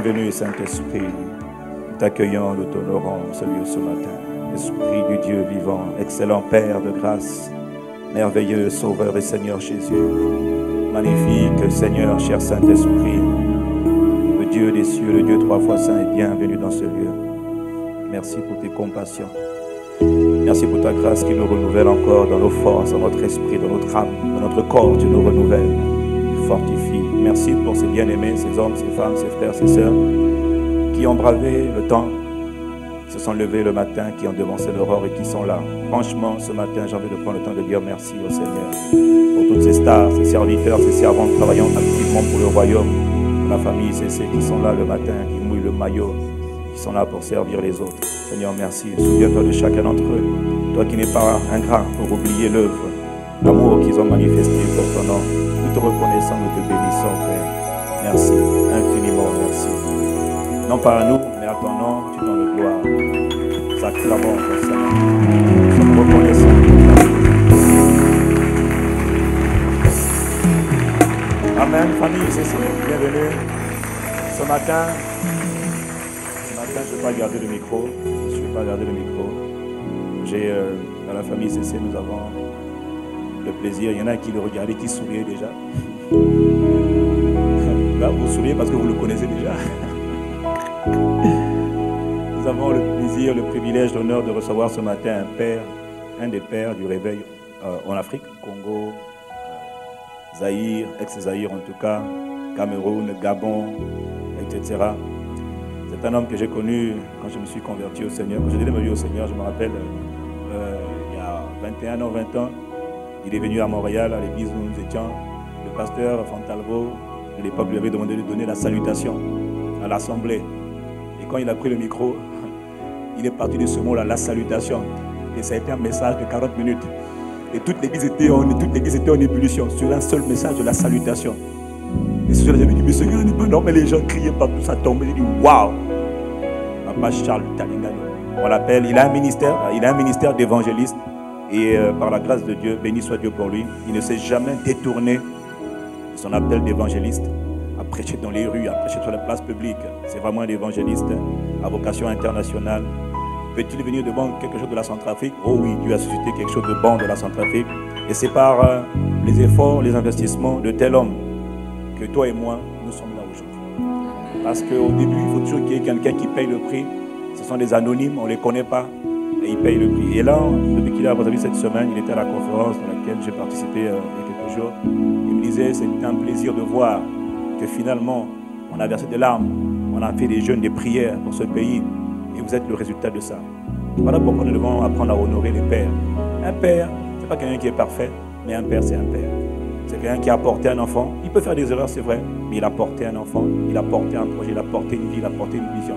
Bienvenue, Saint-Esprit. Nous t'accueillons, nous t'honorons ce lieu ce matin. Esprit du Dieu vivant, excellent Père de grâce, merveilleux Sauveur et Seigneur Jésus. Magnifique Seigneur, cher Saint-Esprit, le Dieu des cieux, le Dieu trois fois saint et bienvenue dans ce lieu. Merci pour tes compassions. Merci pour ta grâce qui nous renouvelle encore dans nos forces, dans notre esprit, dans notre âme, dans notre corps. Tu nous renouvelles, tu fortifies. Merci pour ces bien-aimés, ces hommes, ces femmes, ces frères, ces sœurs qui ont bravé le temps, qui se sont levés le matin, qui ont devancé l'aurore et qui sont là. Franchement, ce matin, j'ai envie de prendre le temps de dire merci au Seigneur pour toutes ces stars, ces serviteurs, ces servantes travaillant activement pour le royaume, pour la famille ICC qui sont là le matin, qui mouillent le maillot, qui sont là pour servir les autres. Seigneur, merci. Souviens-toi de chacun d'entre eux. Toi qui n'es pas ingrat pour oublier l'œuvre, l'amour qu'ils ont manifesté pour ton nom. Nous te reconnaissons, nous te bénissons, Père. Merci, infiniment merci. Non pas à nous, mais à ton nom, tu donnes le gloire. Nous acclamons ton Seigneur. Nous sommes reconnaissants. Amen, famille, c'est ça. Bienvenue. Ce matin, je ne vais pas garder le micro. Je ne vais pas garder le micro. Dans la famille CC, nous avons le plaisir. Il y en a qui le regardaient, qui souriaient déjà. Là, vous souriez parce que vous le connaissez déjà. Nous avons le plaisir, le privilège, l'honneur de recevoir ce matin un des pères du réveil en Afrique, Congo, Zaïre, ex-Zaïre en tout cas, Cameroun, Gabon, etc. C'est un homme que j'ai connu quand je me suis converti au Seigneur. Quand j'ai donné ma vie au Seigneur, je me rappelle, il y a 21 ans, 20 ans, il est venu à Montréal, à l'église où nous étions. Le pasteur Fontalvo, de l'époque, lui avait demandé de donner la salutation à l'assemblée. Et quand il a pris le micro, il est parti de ce mot-là, la salutation. Et ça a été un message de 40 minutes. Et toute l'église était en ébullition sur un seul message de la salutation. Et ce jour-là, j'avais dit, mais Seigneur n'est pas normal, mais les gens criaient partout, ça tombait. J'ai dit, waouh! Papa Charles Talingano. On l'appelle, il a un ministère d'évangéliste. Et par la grâce de Dieu, béni soit Dieu pour lui, il ne s'est jamais détourné de son appel d'évangéliste, à prêcher dans les rues, à prêcher sur la place publique. C'est vraiment un évangéliste à vocation internationale. Peut-il venir devant quelque chose de la Centrafrique? Oh oui, Dieu a suscité quelque chose de bon de la Centrafrique. Et c'est par les efforts, les investissements de tel homme que toi et moi, nous sommes là aujourd'hui. Parce qu'au début, il faut toujours qu'il y ait quelqu'un qui paye le prix. Ce sont des anonymes, on ne les connaît pas. Et il paye le prix. Et là, depuis qu'il a vu cette semaine, il était à la conférence dans laquelle j'ai participé il y a quelques jours. Il me disait, c'est un plaisir de voir que finalement, on a versé des larmes, on a fait des jeûnes, des prières pour ce pays. Et vous êtes le résultat de ça. Voilà pourquoi nous devons apprendre à honorer les pères. Un père, ce n'est pas quelqu'un qui est parfait, mais un père, c'est un père. C'est quelqu'un qui a porté un enfant. Il peut faire des erreurs, c'est vrai, mais il a porté un enfant, il a porté un projet, il a porté une vie, il a porté une vision.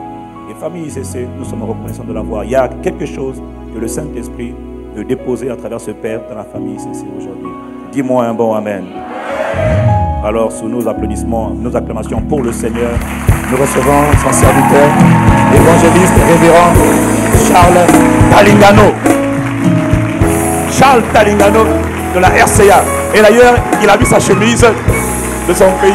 Et famille ICC, nous sommes reconnaissants de l'avoir. Il y a quelque chose que le Saint-Esprit veut déposer à travers ce Père dans la famille ICC aujourd'hui. Dis-moi un bon Amen. Alors, sous nos applaudissements, nos acclamations pour le Seigneur, nous recevons son serviteur, l'évangéliste révérend Charles Talingano. Charles Talingano de la RCA. Et d'ailleurs, il a mis sa chemise de son pays.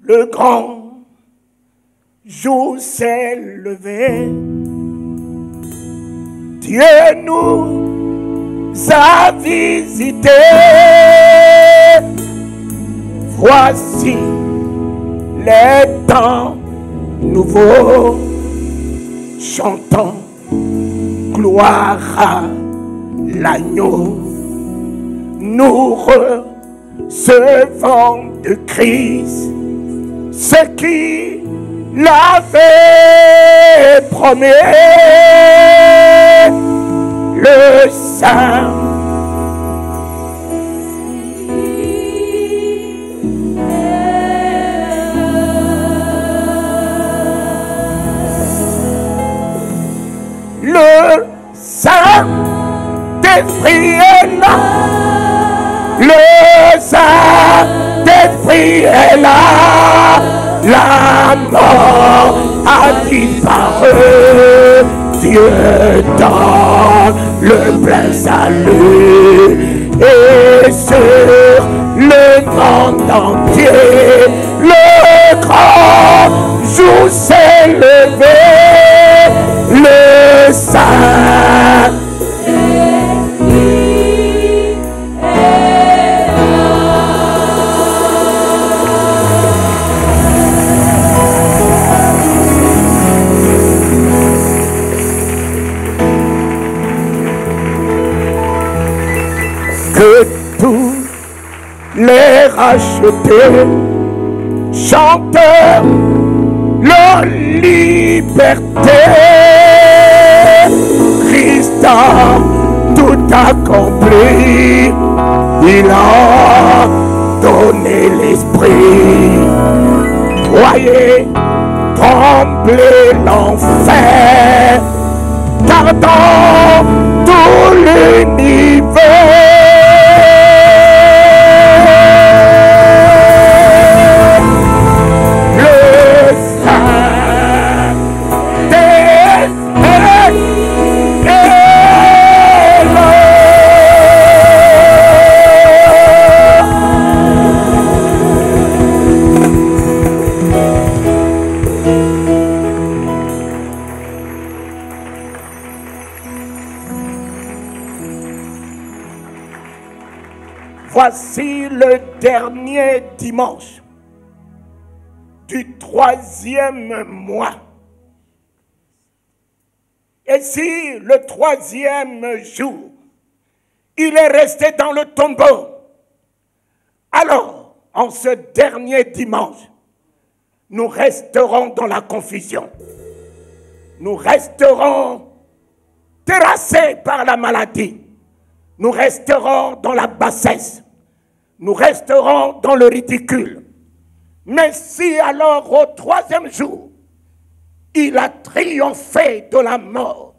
Le grand jour s'est levé. Dieu nous a visités. Voici les temps nouveaux. Chantons gloire à l'agneau. Nous recevons de Christ ce qui l'avait promis, le Saint. Le Saint-Esprit est là. Le Saint-Esprit est là. La mort a disparu. Dieu donne le plein salut. Et sur le monde entier, le grand jour s'est levé. Le Saint que tous les rachetés chanteurs leur liberté. Christ a tout accompli, il a donné l'esprit. Voyez trembler l'enfer, car dans tout l'univers, voici le dernier dimanche du 3e mois. Et si le 3e jour, il est resté dans le tombeau, alors, en ce dernier dimanche, nous resterons dans la confusion. Nous resterons terrassés par la maladie. Nous resterons dans la bassesse. Nous resterons dans le ridicule. Mais si alors au 3e jour, il a triomphé de la mort,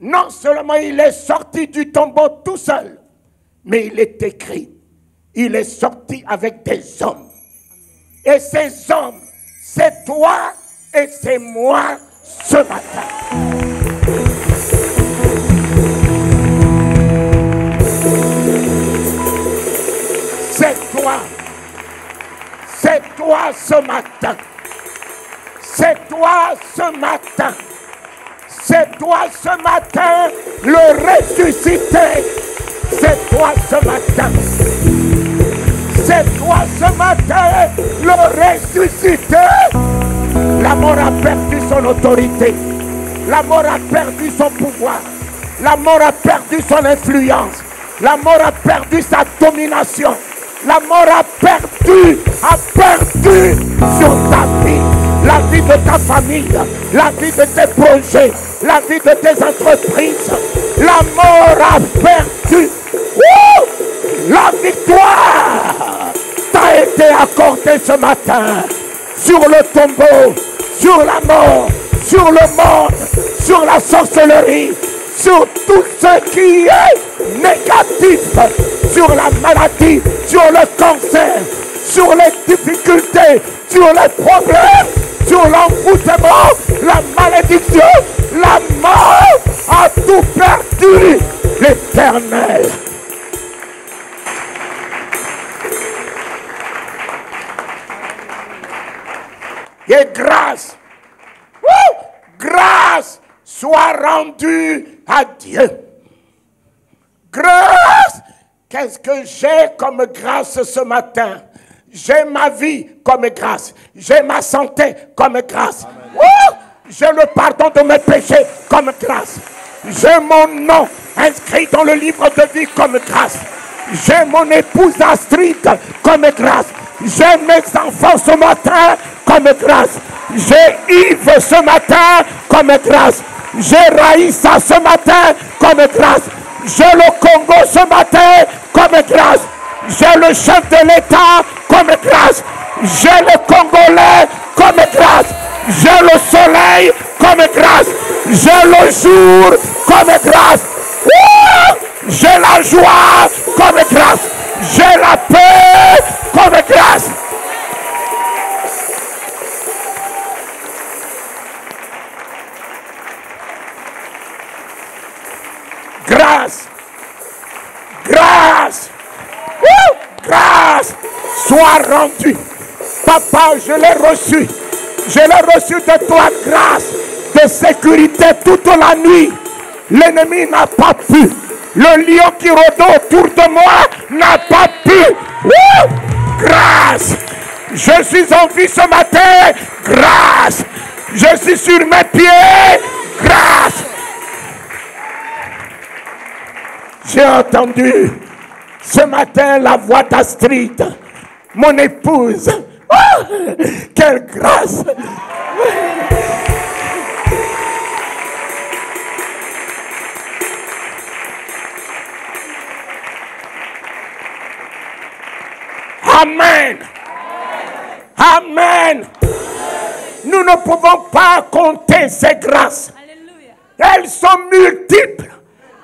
non seulement il est sorti du tombeau tout seul, mais il est écrit, il est sorti avec des hommes. Et ces hommes, c'est toi et c'est moi ce matin. C'est toi ce matin. C'est toi ce matin. C'est toi ce matin le ressuscité. C'est toi ce matin. C'est toi ce matin le ressuscité. La mort a perdu son autorité. La mort a perdu son pouvoir. La mort a perdu son influence. La mort a perdu sa domination. La mort a perdu sur ta vie, la vie de ta famille, la vie de tes projets, la vie de tes entreprises. La mort a perdu. La victoire t'a été accordée ce matin sur le tombeau, sur la mort, sur le monde, sur la sorcellerie, sur tout ce qui est négatif, sur la maladie, sur le cancer, sur les difficultés, sur les problèmes, sur l'envoûtement, la malédiction, la mort a tout perdu. L'Éternel et grâce, grâce soit rendue à Dieu. Grâce, qu'est-ce que j'ai comme grâce ce matin? J'ai ma vie comme grâce. J'ai ma santé comme grâce. J'ai le pardon de mes péchés comme grâce. J'ai mon nom inscrit dans le livre de vie comme grâce. J'ai mon épouse Astrid comme grâce. J'ai mes enfants ce matin comme grâce. J'ai Yves ce matin comme grâce. J'ai Raïssa ce matin comme grâce. J'ai le Congo ce matin comme grâce. J'ai le chef de l'État comme grâce. J'ai le Congolais comme grâce. J'ai le soleil comme grâce. J'ai le jour comme grâce. J'ai la joie comme grâce. J'ai la paix comme grâce. Grâce. Grâce. Grâce soit rendue. Papa, je l'ai reçu. Je l'ai reçu de toi, grâce de sécurité toute la nuit. L'ennemi n'a pas pu. Le lion qui rôde autour de moi n'a pas pu. Grâce. Je suis en vie ce matin. Grâce. Je suis sur mes pieds. Grâce. J'ai entendu ce matin la voix d'Astrid, mon épouse. Oh, quelle grâce! Amen. Amen. Nous ne pouvons pas compter ces grâces. Elles sont multiples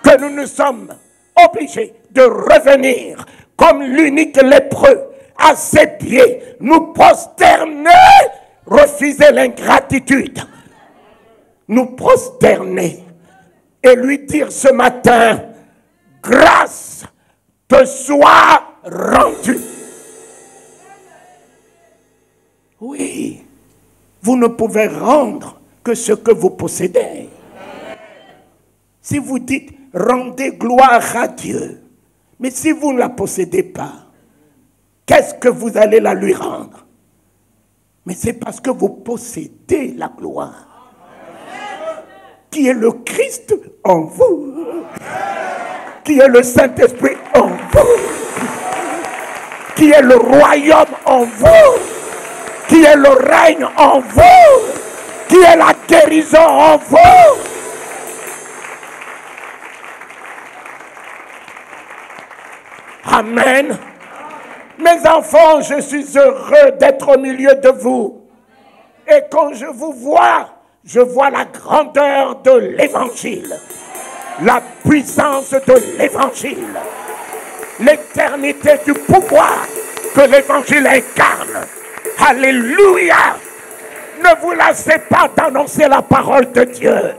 que nous nous sommes obligés de revenir comme l'unique lépreux à ses pieds, nous prosterner, refuser l'ingratitude, nous prosterner et lui dire ce matin, grâce te soit rendue. Oui, vous ne pouvez rendre que ce que vous possédez. Si vous dites, rendez gloire à Dieu, mais si vous ne la possédez pas, qu'est-ce que vous allez la lui rendre? Mais c'est parce que vous possédez la gloire, qui est le Christ en vous, qui est le Saint-Esprit en vous, qui est le royaume en vous, qui est le règne en vous, qui est la guérison en vous. Amen. Mes enfants, je suis heureux d'être au milieu de vous. Et quand je vous vois, je vois la grandeur de l'évangile, la puissance de l'évangile, l'éternité du pouvoir que l'évangile incarne. Alléluia! Ne vous lassez pas d'annoncer la parole de Dieu.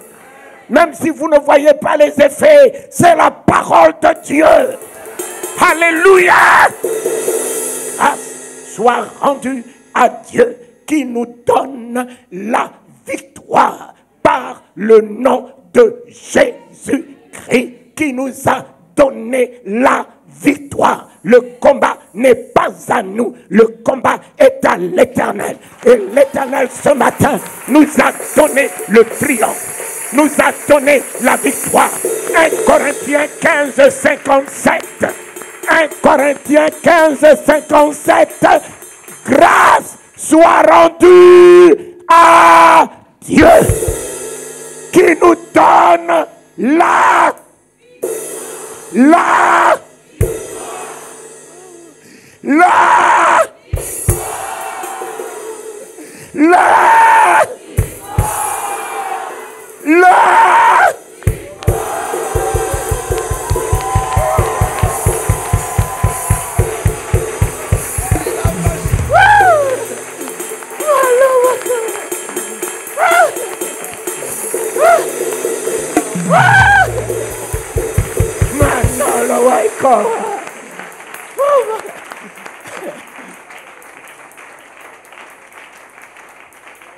Même si vous ne voyez pas les effets, c'est la parole de Dieu. Alléluia! Grâce soit rendue à Dieu qui nous donne la victoire par le nom de Jésus-Christ, qui nous a donné la victoire. Le combat n'est pas à nous, le combat est à l'Éternel. Et l'Éternel ce matin nous a donné le triomphe, nous a donné la victoire. 1 Corinthiens 15, 57. 1 Corinthiens 15, 57. Grâce soit rendue à Dieu qui nous donne la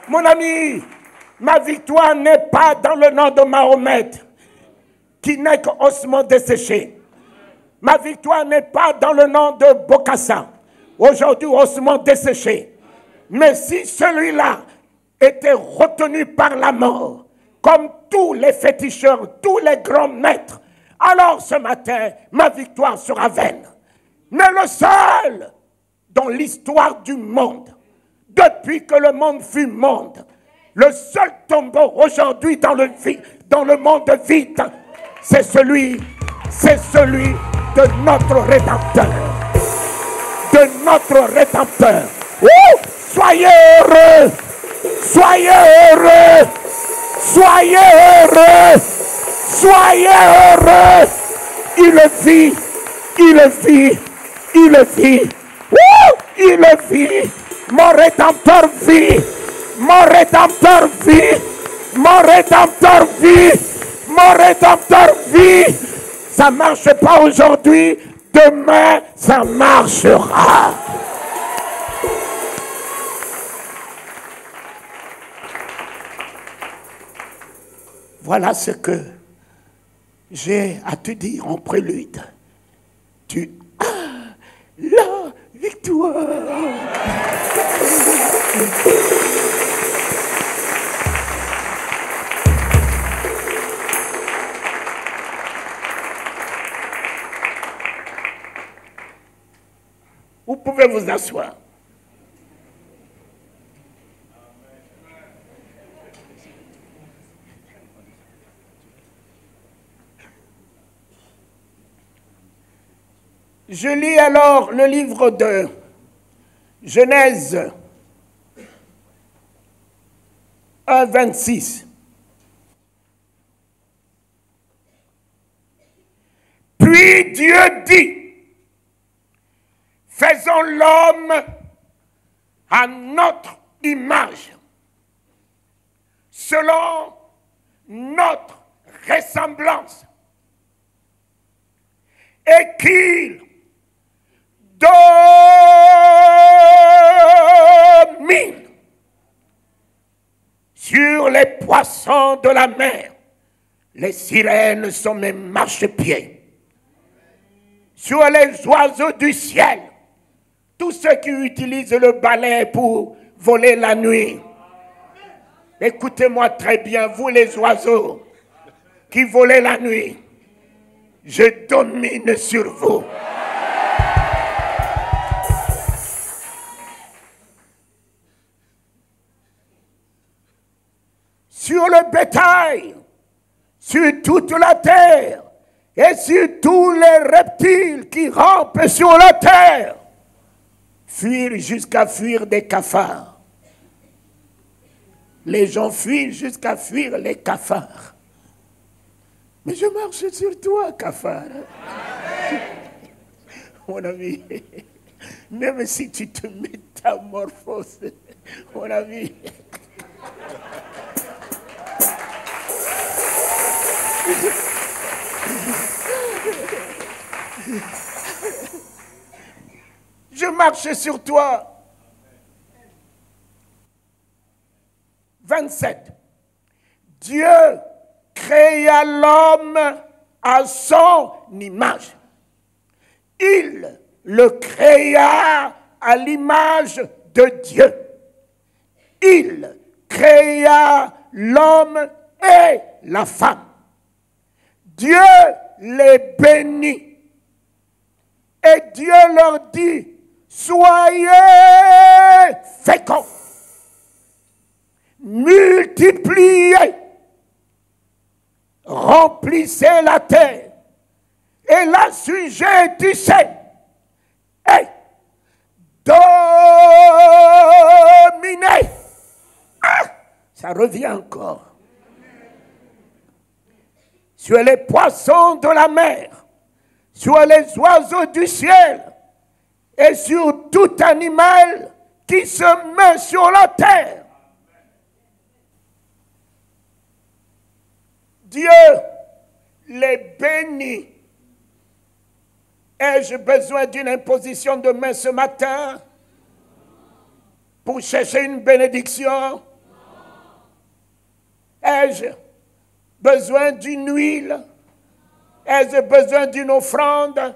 Mon ami, ma victoire n'est pas dans le nom de Mahomet, qui n'est qu'ossements desséchés. Ma victoire n'est pas dans le nom de Bokassa, aujourd'hui ossements desséchés. Mais si celui-là était retenu par la mort, comme tous les féticheurs, tous les grands maîtres, alors ce matin, ma victoire sera vaine. Mais le seul dans l'histoire du monde depuis que le monde fut monde. Le seul tombeau aujourd'hui dans le monde vide, c'est celui de notre Rédempteur. De notre Rédempteur. Soyez heureux! Soyez heureux! Soyez heureux! Soyez heureux! Il vit! Il vit! Il vit! Il vit! Mon Rédempteur vit! Mon Rédempteur vit! Mon Rédempteur vit! Mon Rédempteur vit! Ça ne marche pas aujourd'hui, demain ça marchera. Voilà ce que j'ai à te dire en prélude. Tu as la victoire. Vous pouvez vous asseoir. Je lis alors le livre de Genèse 1, 26. Puis Dieu dit, faisons l'homme à notre image, selon notre ressemblance, et qu'il domine sur les poissons de la mer. Les sirènes sont mes marchepieds. Sur les oiseaux du ciel, tous ceux qui utilisent le balai pour voler la nuit. Écoutez-moi très bien, vous les oiseaux qui volez la nuit, je domine sur vous. Sur le bétail, sur toute la terre et sur tous les reptiles qui rampent sur la terre, fuir jusqu'à fuir des cafards. Les gens fuient jusqu'à fuir les cafards. Mais je marche sur toi, cafard. Mon ami, même si tu te métamorphoses, mon ami. Je marche sur toi. 27. Dieu créa l'homme à son image. Il le créa à l'image de Dieu. Il créa l'homme et la femme. Dieu les bénit. Et Dieu leur dit, soyez féconds, multipliez, remplissez la terre et l'assujettissez et dominez. Ça revient encore. Sur les poissons de la mer, sur les oiseaux du ciel et sur tout animal qui se met sur la terre. Dieu les bénit. Ai-je besoin d'une imposition de main ce matin pour chercher une bénédiction? Ai-je besoin d'une huile? Ai-je besoin d'une offrande?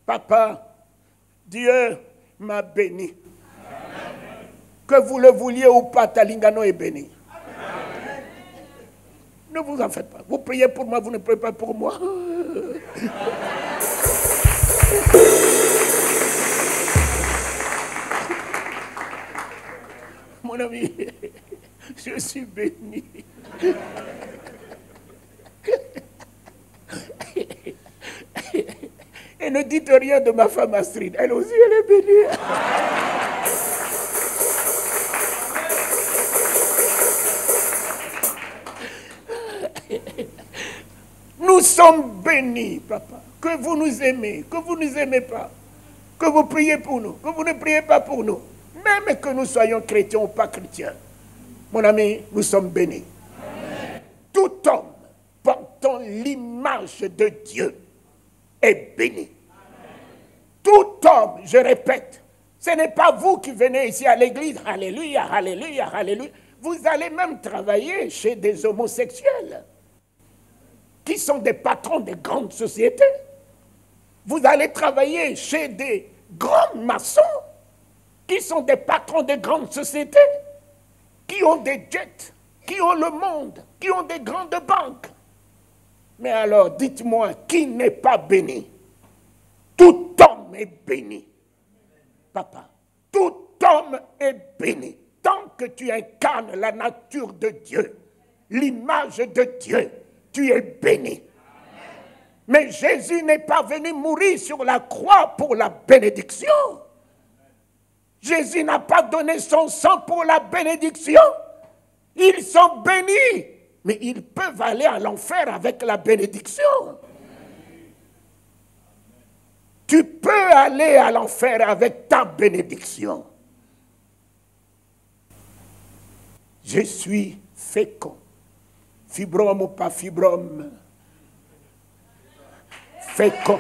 Papa, Dieu m'a béni. Amen. Que vous le vouliez ou pas, Talingano est béni. Amen. Ne vous en faites pas. Vous priez pour moi, vous ne priez pas pour moi. suis béni. Et ne dites rien de ma femme Astrid. Elle aussi, elle est bénie. Nous sommes bénis, papa. Que vous nous aimez, que vous ne nous aimez pas. Que vous priez pour nous, que vous ne priez pas pour nous. Même que nous soyons chrétiens ou pas chrétiens. Mon ami, nous sommes bénis. Amen. Tout homme portant l'image de Dieu est béni. Amen. Tout homme, je répète, ce n'est pas vous qui venez ici à l'église. Alléluia, alléluia, alléluia. Vous allez même travailler chez des homosexuels qui sont des patrons des grandes sociétés. Vous allez travailler chez des grands maçons qui sont des patrons de grandes sociétés, qui ont des jets, qui ont le monde, qui ont des grandes banques. Mais alors, dites-moi, qui n'est pas béni? Tout homme est béni. Papa, tout homme est béni. Tant que tu incarnes la nature de Dieu, l'image de Dieu, tu es béni. Mais Jésus n'est pas venu mourir sur la croix pour la bénédiction. Jésus n'a pas donné son sang pour la bénédiction. Ils sont bénis, mais ils peuvent aller à l'enfer avec la bénédiction. Tu peux aller à l'enfer avec ta bénédiction. Je suis fécond. Fibrome ou pas fibrome. Fécond.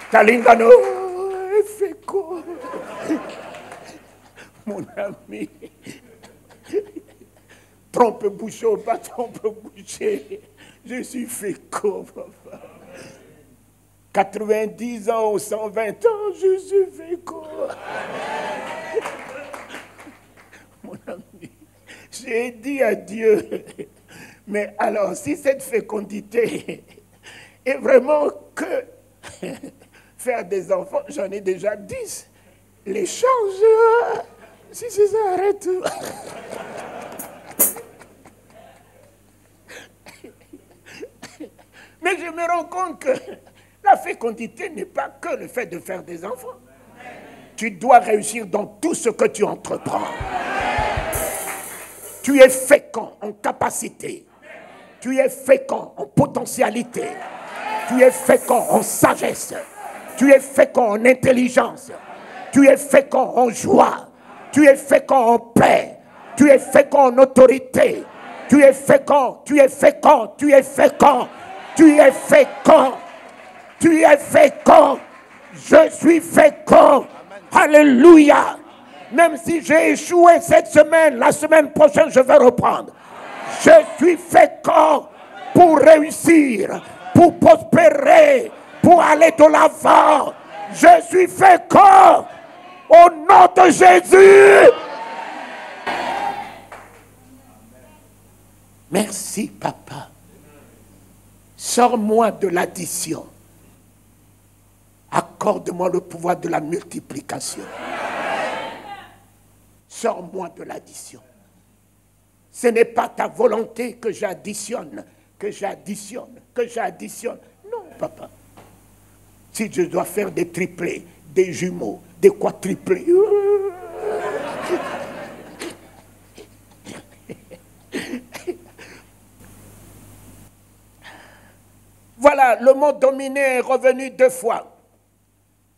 Talingano est fécond. Mon ami. Trompe-bouché ou pas trompe-bouché. Je suis fécond, papa. 90 ans ou 120 ans, je suis fécond. Mon ami, j'ai dit à Dieu, mais alors si cette fécondité est vraiment que faire des enfants, j'en ai déjà 10, les change, si c'est ça, arrête. Mais je me rends compte que la fécondité n'est pas que le fait de faire des enfants. Tu dois réussir dans tout ce que tu entreprends. Tu es fécond en capacité. Tu es fécond en potentialité. Tu es fécond en sagesse. Tu es fécond en intelligence. Tu es fécond en joie. Tu es fécond en paix. Tu es fécond en autorité. Tu es fécond, tu es fécond, tu es fécond. Tu es fécond. Tu es fécond. Je suis fécond. Alléluia. Même si j'ai échoué cette semaine, la semaine prochaine, je vais reprendre. Je suis fécond pour réussir, pour prospérer, pour aller de l'avant. Je suis fécond au nom de Jésus. Merci, papa. Sors-moi de l'addition. Accorde-moi le pouvoir de la multiplication. Sors-moi de l'addition. Ce n'est pas ta volonté que j'additionne, que j'additionne, que j'additionne. Non, papa. Si je dois faire des triplés, des jumeaux, des quadruplés. Voilà, le mot dominé est revenu 2 fois.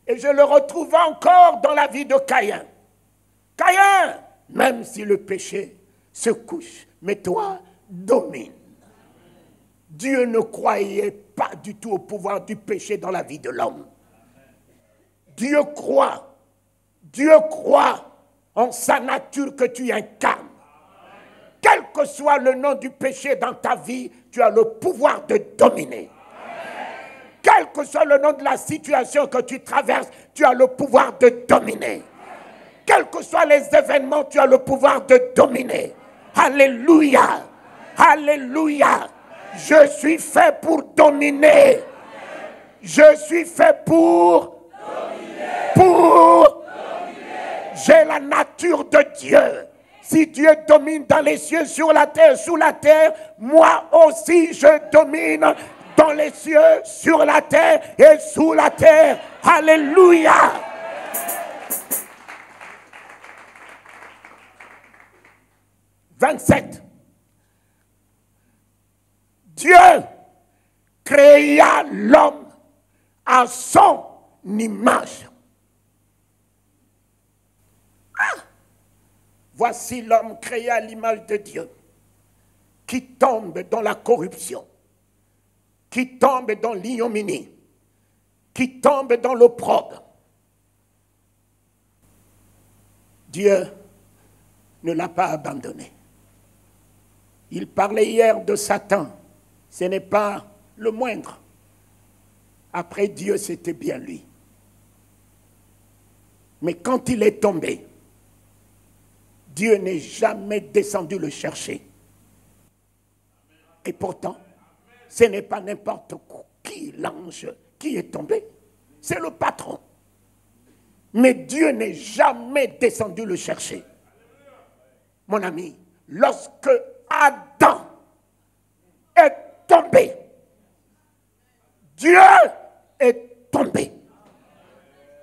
Et je le retrouve encore dans la vie de Caïn. Caïn, même si le péché se couche, mais toi, domine. Dieu ne croyait pas du tout au pouvoir du péché dans la vie de l'homme. Dieu croit en sa nature que tu incarnes. Quel que soit le nom du péché dans ta vie, tu as le pouvoir de dominer. Quel que soit le nom de la situation que tu traverses, tu as le pouvoir de dominer. Quels que soient les événements, tu as le pouvoir de dominer. Alléluia. Alléluia. Je suis fait pour dominer. Je suis fait pour dominer. J'ai la nature de Dieu. Si Dieu domine dans les cieux, sur la terre, sous la terre, moi aussi je domine dans les cieux, sur la terre et sous la terre. Alléluia. « 27. Dieu créa l'homme à son image. » Voici l'homme créé à l'image de Dieu, qui tombe dans la corruption, qui tombe dans l'ignominie, qui tombe dans l'opprobre. Dieu ne l'a pas abandonné. Il parlait hier de Satan, ce n'est pas le moindre. Après Dieu, c'était bien lui. Mais quand il est tombé, Dieu n'est jamais descendu le chercher. Et pourtant, ce n'est pas n'importe qui l'ange qui est tombé. C'est le patron. Mais Dieu n'est jamais descendu le chercher. Mon ami, lorsque Adam est tombé, Dieu est tombé.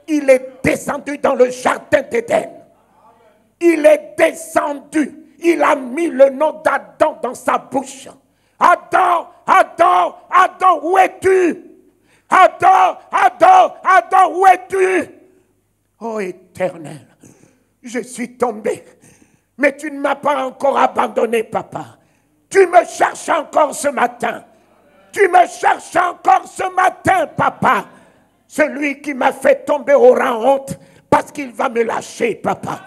Il est descendu dans le jardin d'Éden. Il est descendu. Il a mis le nom d'Adam dans sa bouche. Adam, Adam, Adam, où es-tu? Adam, Adam, Adam, où es-tu? Oh Éternel, je suis tombé. Mais tu ne m'as pas encore abandonné, papa. Tu me cherches encore ce matin. Tu me cherches encore ce matin, papa. Celui qui m'a fait tomber aura honte parce qu'il va me lâcher, papa.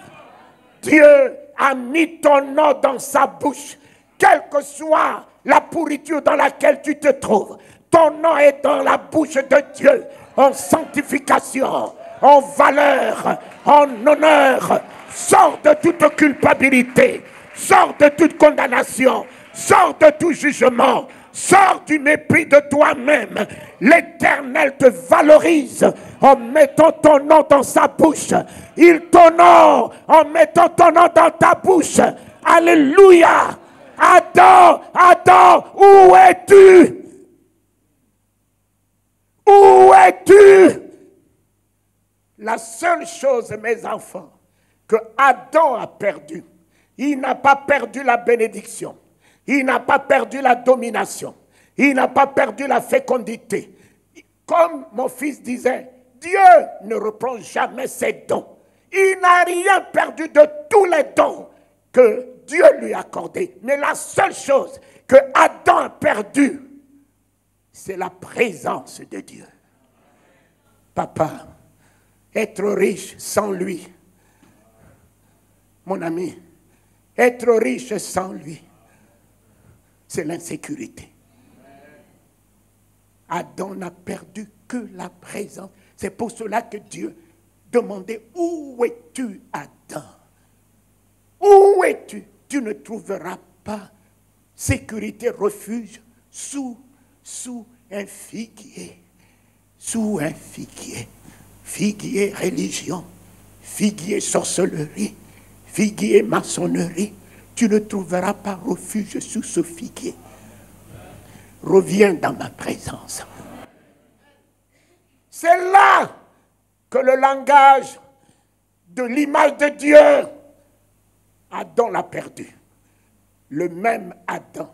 Dieu a mis ton nom dans sa bouche. Quelle que soit la pourriture dans laquelle tu te trouves, ton nom est dans la bouche de Dieu, en sanctification, en valeur, en honneur. Sors de toute culpabilité, sors de toute condamnation, sors de tout jugement, sors du mépris de toi-même. L'Éternel te valorise en mettant ton nom dans sa bouche. Il t'honore en mettant ton nom dans ta bouche. Alléluia. Adam, Adam, où es-tu? Où es-tu? La seule chose, mes enfants, que Adam a perdu, il n'a pas perdu la bénédiction, il n'a pas perdu la domination, il n'a pas perdu la fécondité. Comme mon fils disait, Dieu ne reprend jamais ses dons. Il n'a rien perdu de tous les dons que Dieu lui a accordés. Mais la seule chose que Adam a perdue, c'est la présence de Dieu. Papa, être riche sans lui, mon ami, être riche sans lui, c'est l'insécurité. Adam n'a perdu que la présence. C'est pour cela que Dieu demandait, où es-tu, Adam? Où es-tu? Tu ne trouveras pas sécurité, refuge sous un figuier. Sous un figuier. Figuier religion, figuier sorcellerie, figuier maçonnerie. Tu ne trouveras pas refuge sous ce figuier. Reviens dans ma présence. C'est là que le langage de l'image de Dieu, Adam l'a perdu. Le même Adam,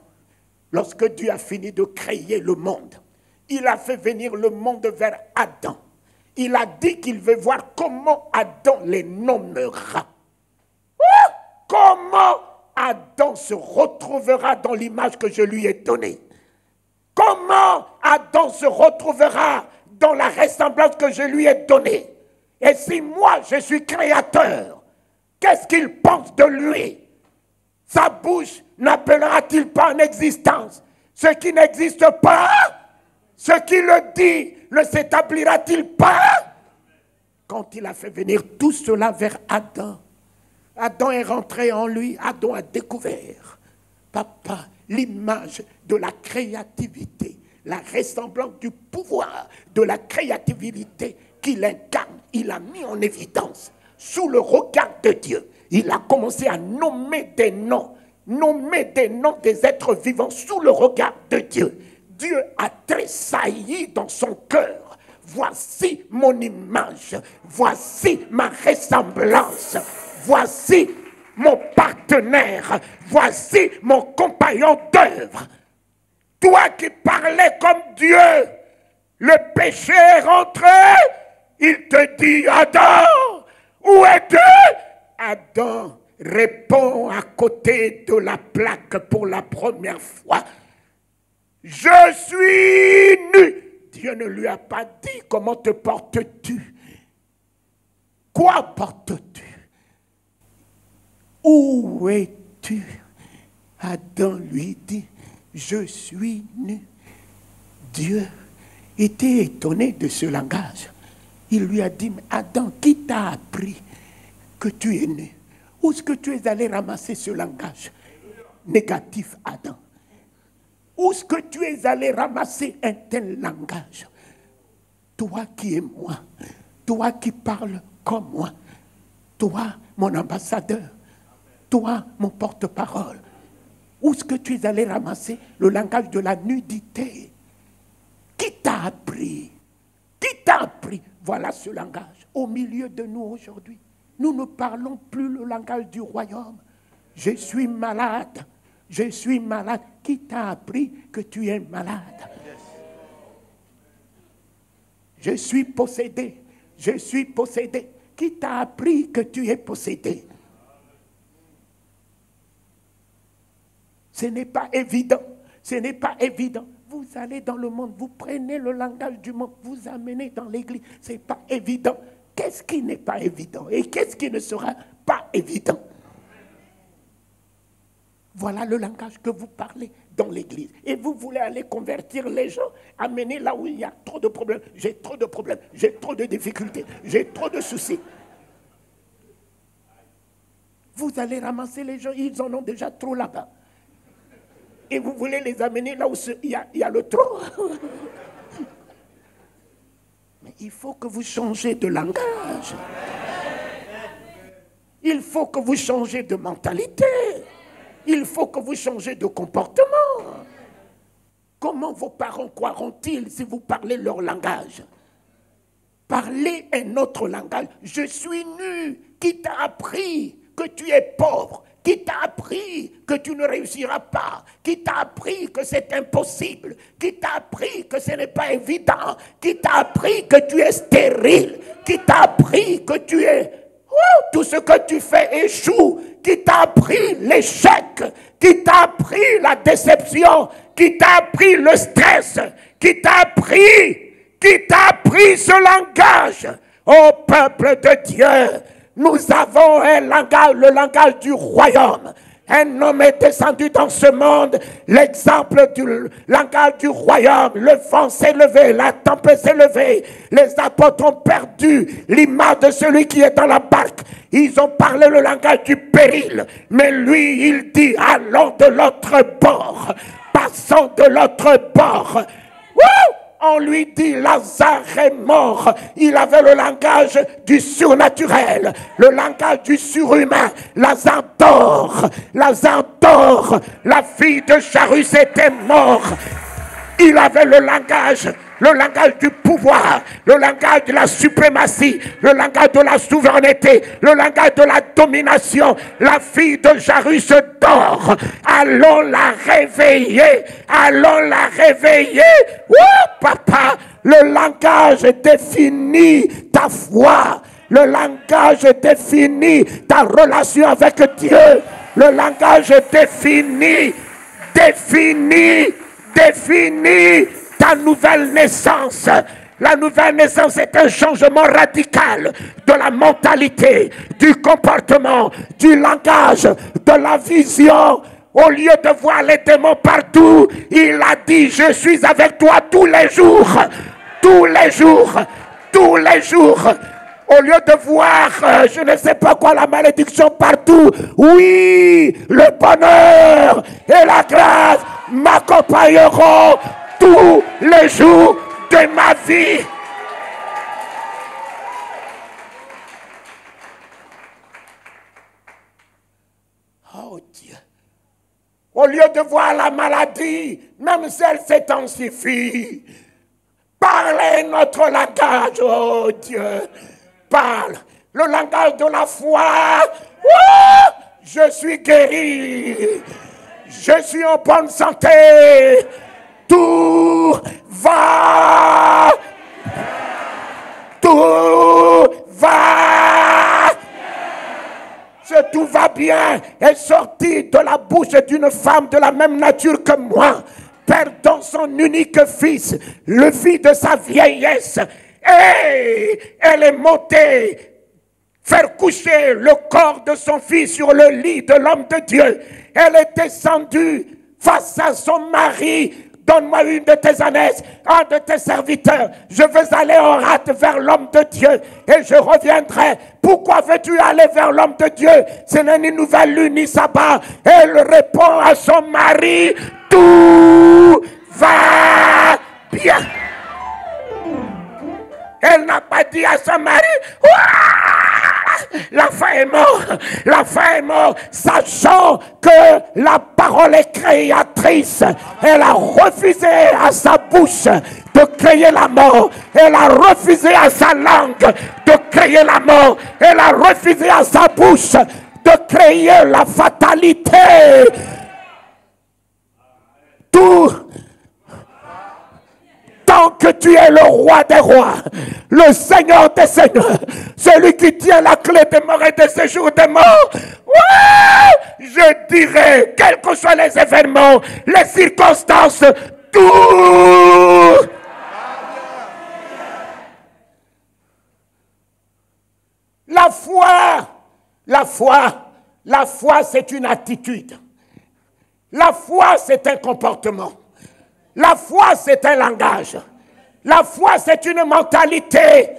lorsque Dieu a fini de créer le monde, il a fait venir le monde vers Adam. Il a dit qu'il veut voir comment Adam les nommera. Comment Adam se retrouvera dans l'image que je lui ai donnée. Comment Adam se retrouvera dans la ressemblance que je lui ai donnée. Et si moi je suis créateur, qu'est-ce qu'il pense de lui? Sa bouche n'appellera-t-il pas en existence ce qui n'existe pas? Ce qui le dit ne s'établira-t-il pas? Quand il a fait venir tout cela vers Adam, Adam est rentré en lui, Adam a découvert, papa, l'image de la créativité, la ressemblance du pouvoir de la créativité qu'il incarne, il a mis en évidence. sous le regard de Dieu. Il a commencé à nommer des noms des êtres vivants sous le regard de Dieu. Dieu a tressailli dans son cœur. Voici mon image, voici ma ressemblance, voici mon partenaire, voici mon compagnon d'œuvre. Toi qui parlais comme Dieu, le péché est rentré, il te dit, Adam, où es-tu? Adam répond à côté de la plaque pour la première fois, je suis nu. Dieu ne lui a pas dit, comment te portes-tu? Quoi portes-tu? Où es-tu? Adam lui dit, je suis nu. Dieu était étonné de ce langage. Il lui a dit, mais Adam, qui t'a appris que tu es nu? Où est-ce que tu es allé ramasser ce langage négatif, Adam? Où est-ce que tu es allé ramasser un tel langage? Toi qui es moi, toi qui parles comme moi, toi mon ambassadeur, toi mon porte-parole, où est-ce que tu es allé ramasser le langage de la nudité? Qui t'a appris? Qui t'a appris? Voilà ce langage au milieu de nous aujourd'hui. Nous ne parlons plus le langage du royaume. Je suis malade. Je suis malade. Qui t'a appris que tu es malade? Je suis possédé. Je suis possédé. Qui t'a appris que tu es possédé? Ce n'est pas évident. Ce n'est pas évident. Vous allez dans le monde, vous prenez le langage du monde, vous amenez dans l'église. Ce n'est pas évident. Qu'est-ce qui n'est pas évident? Et qu'est-ce qui ne sera pas évident? Voilà le langage que vous parlez dans l'église. Et vous voulez aller convertir les gens, amener là où il y a trop de problèmes. J'ai trop de problèmes, j'ai trop de difficultés, j'ai trop de soucis. Vous allez ramasser les gens, ils en ont déjà trop là-bas. Et vous voulez les amener là où il y a le trop. Mais il faut que vous changez de langage. Il faut que vous changez de mentalité. Il faut que vous changez de comportement. Comment vos parents croiront-ils si vous parlez leur langage? Parlez un autre langage. Je suis nu. Qui t'a appris que tu es pauvre? Qui t'a appris que tu ne réussiras pas? Qui t'a appris que c'est impossible? Qui t'a appris que ce n'est pas évident? Qui t'a appris que tu es stérile? Qui t'a appris que tu es... tout ce que tu fais échoue? Qui t'a appris l'échec? Qui t'a appris la déception? Qui t'a appris le stress? Qui t'a appris ce langage? Ô peuple de Dieu, nous avons un langage, le langage du royaume. Un homme est descendu dans ce monde, l'exemple du langage du royaume. Le vent s'est levé, la tempête s'est levée. Les apôtres ont perdu l'image de celui qui est dans la barque. Ils ont parlé le langage du péril. Mais lui, il dit, allons de l'autre bord. Passons de l'autre bord. Wouh! On lui dit, Lazare est mort. Il avait le langage du surnaturel, le langage du surhumain. Lazare dort. Lazare dort. La fille de Jairus était morte. Il avait le langage du pouvoir, le langage de la suprématie, le langage de la souveraineté, le langage de la domination. La fille de Jairus dort. Allons la réveiller. Allons la réveiller. Oh, papa, le langage définit ta foi. Le langage définit ta relation avec Dieu. Le langage définit ta nouvelle naissance. La nouvelle naissance est un changement radical de la mentalité, du comportement, du langage, de la vision. Au lieu de voir les démons partout, il a dit, je suis avec toi tous les jours. Tous les jours. Tous les jours. Au lieu de voir, je ne sais pas quoi, la malédiction partout. Oui, le bonheur et la grâce m'accompagneront tous les jours de ma vie. Au lieu de voir la maladie, même si elle s'intensifie, parlez notre langage, oh Dieu. Parle le langage de la foi. Oh, je suis guéri. Je suis en bonne santé. Tout va. Tout va. Ce tout va bien est sorti de la bouche d'une femme de la même nature que moi, perdant son unique fils, le fils de sa vieillesse. Et elle est montée faire coucher le corps de son fils sur le lit de l'homme de Dieu. Elle est descendue face à son mari. Donne-moi une de tes ânesses, un de tes serviteurs. Je veux aller en rate vers l'homme de Dieu et je reviendrai. Pourquoi veux-tu aller vers l'homme de Dieu? Ce n'est ni nouvelle lune ni sabbat. Elle répond à son mari, tout va bien. Elle n'a pas dit à son mari, la fin est morte, la fin est morte, sachant que la parole est créatrice. Elle a refusé à sa bouche de créer la mort. Elle a refusé à sa langue de créer la mort. Elle a refusé à sa bouche de créer la fatalité. Tout. Tant que tu es le roi des rois, le Seigneur des seigneurs, celui qui tient la clé des morts et des séjours des morts, je dirais, quels que soient les événements, les circonstances, tout. La foi, c'est une attitude. La foi, c'est un comportement. La foi, c'est un langage. La foi, c'est une mentalité.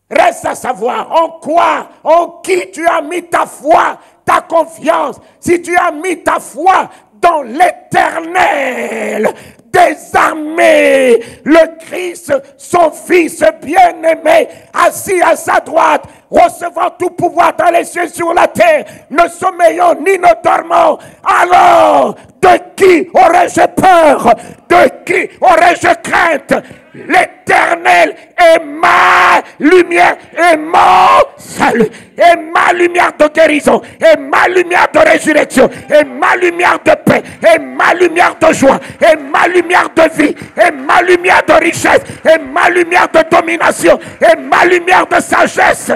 Reste à savoir en quoi, en qui tu as mis ta foi, ta confiance. Si tu as mis ta foi dans l'Éternel des armées, le Christ, son Fils bien-aimé, assis à sa droite, recevant tout pouvoir dans les cieux et sur la terre, ne sommeillons ni ne dormons, alors de qui aurais-je peur? De qui aurais-je crainte? L'Éternel est ma lumière et mon salut, et ma lumière de guérison, et ma lumière de résurrection, et ma lumière de paix, et ma lumière de joie, et ma lumière de vie, et ma lumière de richesse, et ma lumière de domination, et ma lumière de sagesse.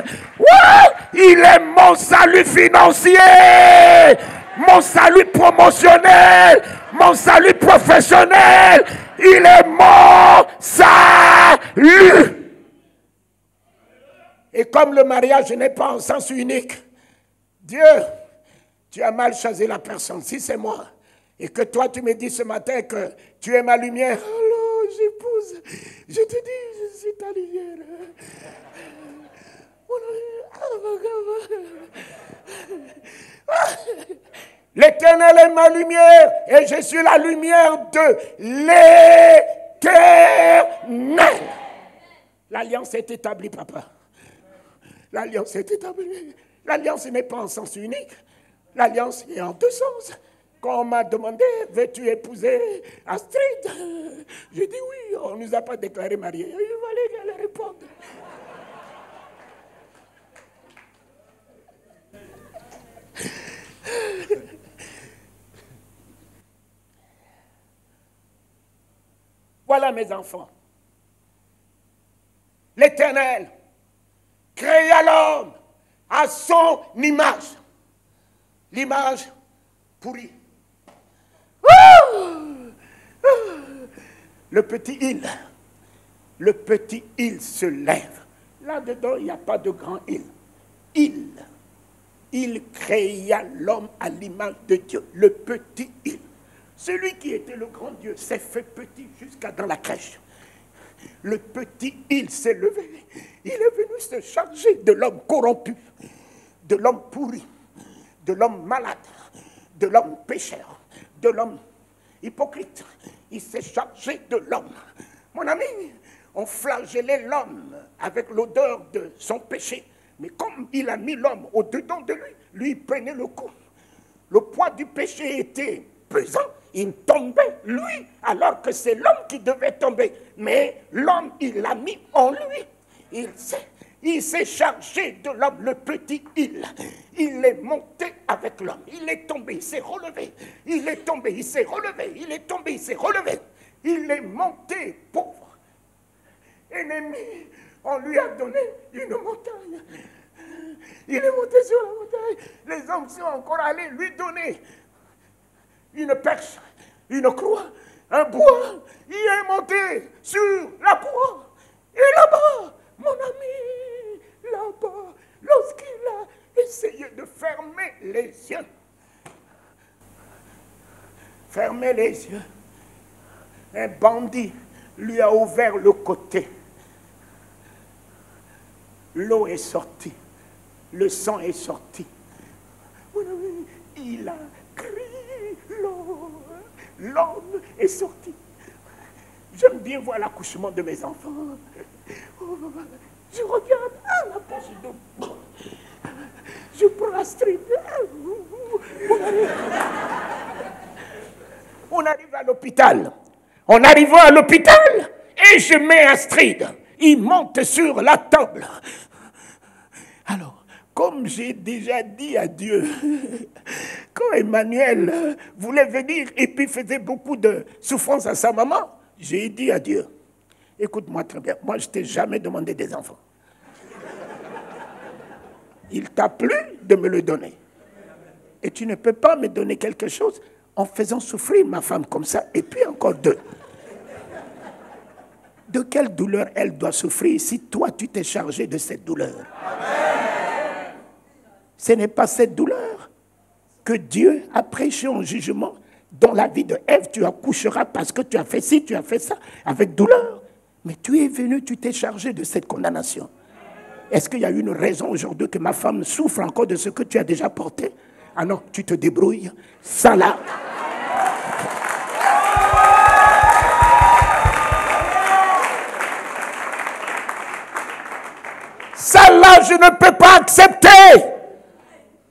Il est mon salut financier, mon salut promotionnel, mon salut professionnel. Il est mon salut. Et comme le mariage n'est pas en sens unique, Dieu, tu as mal choisi la personne. Si c'est moi, et que toi tu me dis ce matin que tu es ma lumière, alors j'épouse, je te dis, je suis ta lumière. L'Éternel est ma lumière et je suis la lumière de l'Éternel. L'alliance est établie, papa. L'alliance est établie. L'alliance n'est pas en sens unique. L'alliance est en deux sens. Quand on m'a demandé, veux-tu épouser Astrid? J'ai dit oui, on ne nous a pas déclaré mariés. Il fallait qu'elle réponde. Voilà mes enfants. L'Éternel créa l'homme à son image. L'image pourrie. Le petit île se lève. Là-dedans, il n'y a pas de grand île. Il créa l'homme à l'image de Dieu, le petit île. Celui qui était le grand Dieu s'est fait petit jusqu'à dans la crèche. Le petit île s'est levé. Il est venu se charger de l'homme corrompu, de l'homme pourri, de l'homme malade, de l'homme pécheur, de l'homme hypocrite. Il s'est chargé de l'homme. Mon ami, on flagellait l'homme avec l'odeur de son péché. Mais comme il a mis l'homme au-dedans de lui, lui il prenait le coup. le poids du péché était pesant, il tombait, lui, alors que c'est l'homme qui devait tomber. Mais l'homme, il l'a mis en lui. Il s'est chargé de l'homme, le petit il. Il est monté avec l'homme. Il est tombé, il s'est relevé. Il est tombé, il s'est relevé. Il est tombé, il s'est relevé. Il est monté, pauvre. Ennemi, on lui a donné une montagne. Il est monté sur la montagne. Les hommes sont encore allés lui donner une perche, une croix, un bois. Il est monté sur la croix. Et là-bas, mon ami, là-bas, lorsqu'il a essayé de fermer les yeux, un bandit lui a ouvert le côté. L'eau est sortie, le sang est sorti. Mon ami, il a crié, l'homme est sorti. J'aime bien voir l'accouchement de mes enfants. Je regarde, la poche d'eau. Je prends la strip. On arrive à l'hôpital. En arrivant à l'hôpital, et je mets Astrid. Il monte sur la table. Alors, comme j'ai déjà dit à Dieu, quand Emmanuel voulait venir et puis faisait beaucoup de souffrance à sa maman, j'ai dit à Dieu, écoute-moi très bien, moi je ne t'ai jamais demandé des enfants. Il t'a plu de me le donner. Et tu ne peux pas me donner quelque chose en faisant souffrir ma femme comme ça, et puis encore deux. De quelle douleur elle doit souffrir si toi tu t'es chargé de cette douleur? Amen. Ce n'est pas cette douleur que Dieu a prêché en jugement. Dans la vie de Ève, tu accoucheras parce que tu as fait ci, tu as fait ça, avec douleur. Mais tu es venu, tu t'es chargé de cette condamnation. Est-ce qu'il y a une raison aujourd'hui que ma femme souffre encore de ce que tu as déjà porté? Ah non, tu te débrouilles. Ça là. Ça là, je ne peux pas accepter.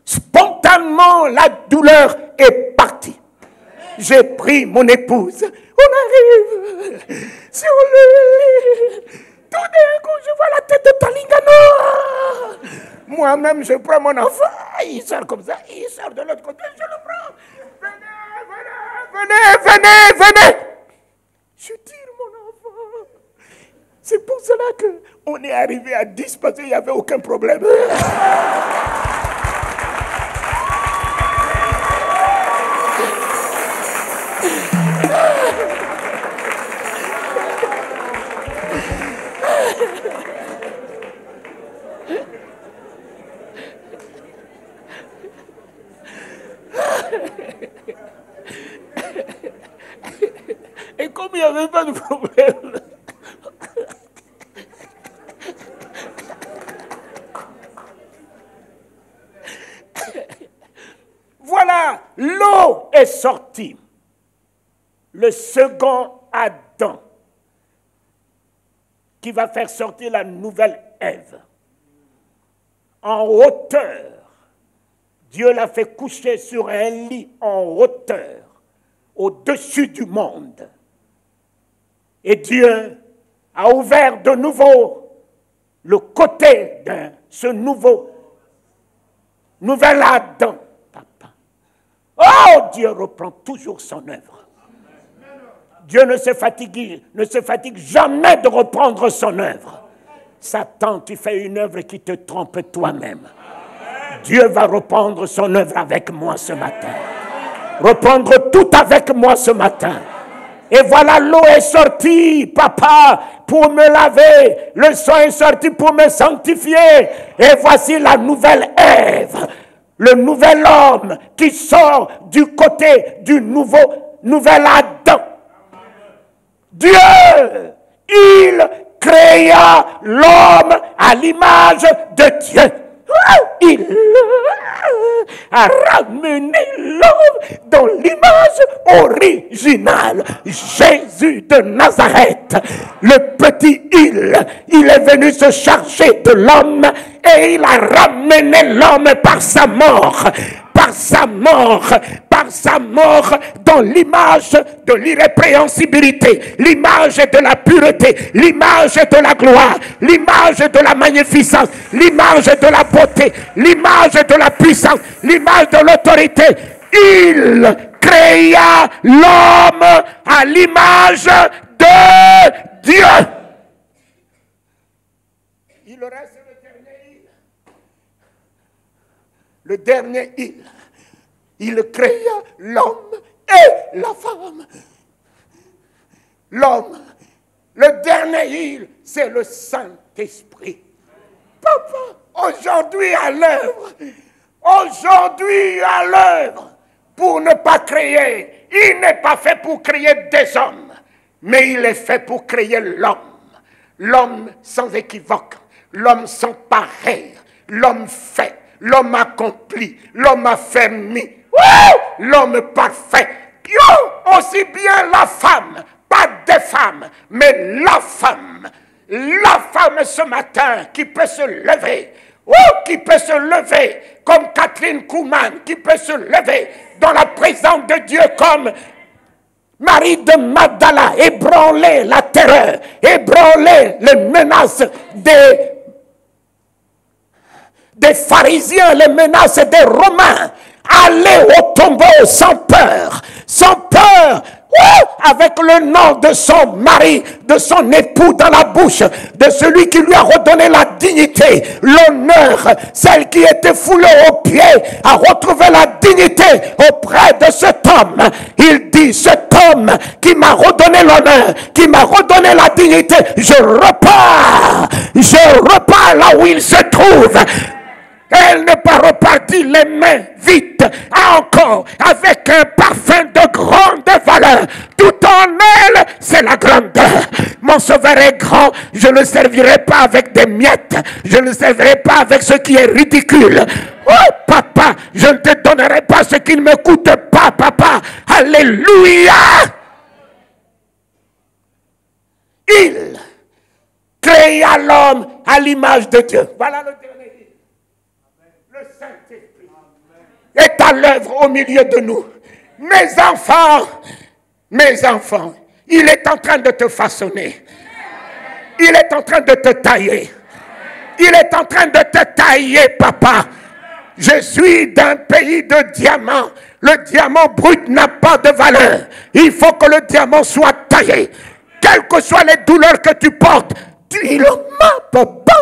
Spontanément, la douleur est partie. J'ai pris mon épouse. On arrive sur le lit. Tout d'un coup, je vois la tête de Talingano. Moi-même, je prends mon enfant. Il sort comme ça. Il sort de l'autre côté. Je le prends. Venez. Je tire mon enfant. C'est pour cela qu'on est arrivé à 10 parce qu'il n'y avait aucun problème. Et comme il n'y avait pas de problème, voilà, l'eau est sortie. Le second Adam qui va faire sortir la nouvelle Ève. En hauteur, Dieu l'a fait coucher sur un lit en hauteur, au-dessus du monde. Et Dieu a ouvert de nouveau le côté de ce nouvel Adam. Papa. Oh, Dieu reprend toujours son œuvre. Dieu ne se fatigue jamais de reprendre son œuvre. Satan, tu fais une œuvre qui te trompe toi-même. Dieu va reprendre son œuvre avec moi ce matin. Reprendre tout avec moi ce matin. Et voilà, l'eau est sortie, papa, pour me laver. Le sang est sorti pour me sanctifier. Et voici la nouvelle Ève, le nouvel homme qui sort du côté du nouvel Adam. Dieu, il créa l'homme à l'image de Dieu. Il a ramené l'homme dans l'image originale. Jésus de Nazareth, le petit il est venu se charger de l'homme et il a ramené l'homme par sa mort, par sa mort dans l'image de l'irrépréhensibilité, l'image de la pureté, l'image de la gloire, l'image de la magnificence, l'image de la beauté, l'image de la puissance, l'image de l'autorité. Il créa l'homme à l'image de Dieu. Il reste le dernier il. Il créa l'homme et la femme. L'homme, le dernier il, c'est le Saint-Esprit. Papa, aujourd'hui à l'œuvre, pour ne pas créer. Il n'est pas fait pour créer des hommes, mais il est fait pour créer l'homme. L'homme sans équivoque, l'homme sans pareil, l'homme fait, l'homme accompli, l'homme affermi, l'homme parfait. Aussi bien la femme, pas des femmes, mais la femme ce matin qui peut se lever, qui peut se lever comme Catherine Kuhlman, qui peut se lever dans la présence de Dieu comme Marie de Magdala, ébranler la terreur, ébranler les menaces des pharisiens, les menaces des Romains, aller au tombeau sans peur, avec le nom de son mari, de son époux dans la bouche, de celui qui lui a redonné la dignité, l'honneur, celle qui était foulée aux pieds, a retrouvé la dignité auprès de cet homme. Il dit, cet homme qui m'a redonné l'honneur, qui m'a redonné la dignité, je repars là où il se trouve. Elle n'est pas repartie les mains vides, encore avec un parfum de grande valeur. Tout en elle, c'est la grandeur. Mon sauveur est grand, je ne le servirai pas avec des miettes, je ne le servirai pas avec ce qui est ridicule. Oh papa, je ne te donnerai pas ce qui ne me coûte pas, papa. Alléluia. Il créa l'homme à l'image de Dieu. Voilà le dernier. Le Saint-Esprit est à l'œuvre au milieu de nous. Mes enfants, il est en train de te façonner. Il est en train de te tailler. Il est en train de te tailler, papa. Je suis d'un pays de diamants. Le diamant brut n'a pas de valeur. Il faut que le diamant soit taillé. Quelles que soient les douleurs que tu portes, tu le mets, papa.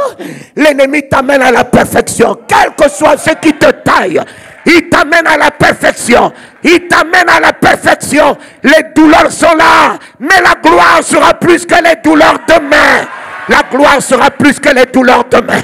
L'ennemi t'amène à la perfection. Quel que soit ce qui te taille, il t'amène à la perfection. Il t'amène à la perfection. Les douleurs sont là, mais la gloire sera plus que les douleurs demain. La gloire sera plus que les douleurs demain.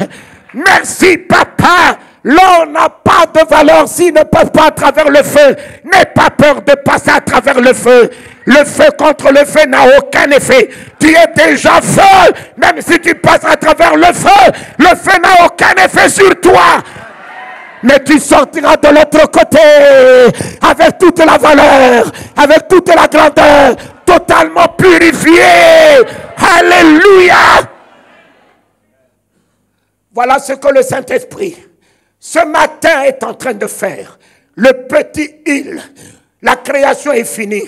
Merci, papa. L'homme n'a pas de valeur s'il ne passe pas à travers le feu. N'aie pas peur de passer à travers le feu. Le feu contre le feu n'a aucun effet. Tu es déjà feu. Même si tu passes à travers le feu n'a aucun effet sur toi. Mais tu sortiras de l'autre côté avec toute la valeur, avec toute la grandeur, totalement purifié. Alléluia. Voilà ce que le Saint-Esprit ce matin est en train de faire. Le petit il. La création est finie.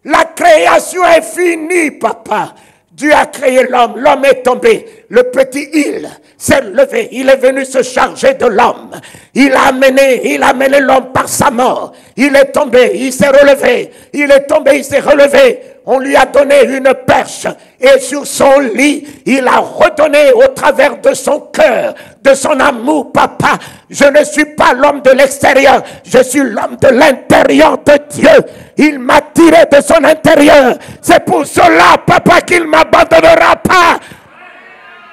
La création est finie, papa. Dieu a créé l'homme. L'homme est tombé. Le petit il s'est levé. Il est venu se charger de l'homme. Il a amené l'homme par sa mort. Il est tombé. Il s'est relevé. Il est tombé. Il s'est relevé. On lui a donné une perche. Et sur son lit, il a redonné au travers de son cœur, de son amour, papa. Je ne suis pas l'homme de l'extérieur. Je suis l'homme de l'intérieur de Dieu. Il m'a tiré de son intérieur. C'est pour cela, papa, qu'il ne m'abandonnera pas.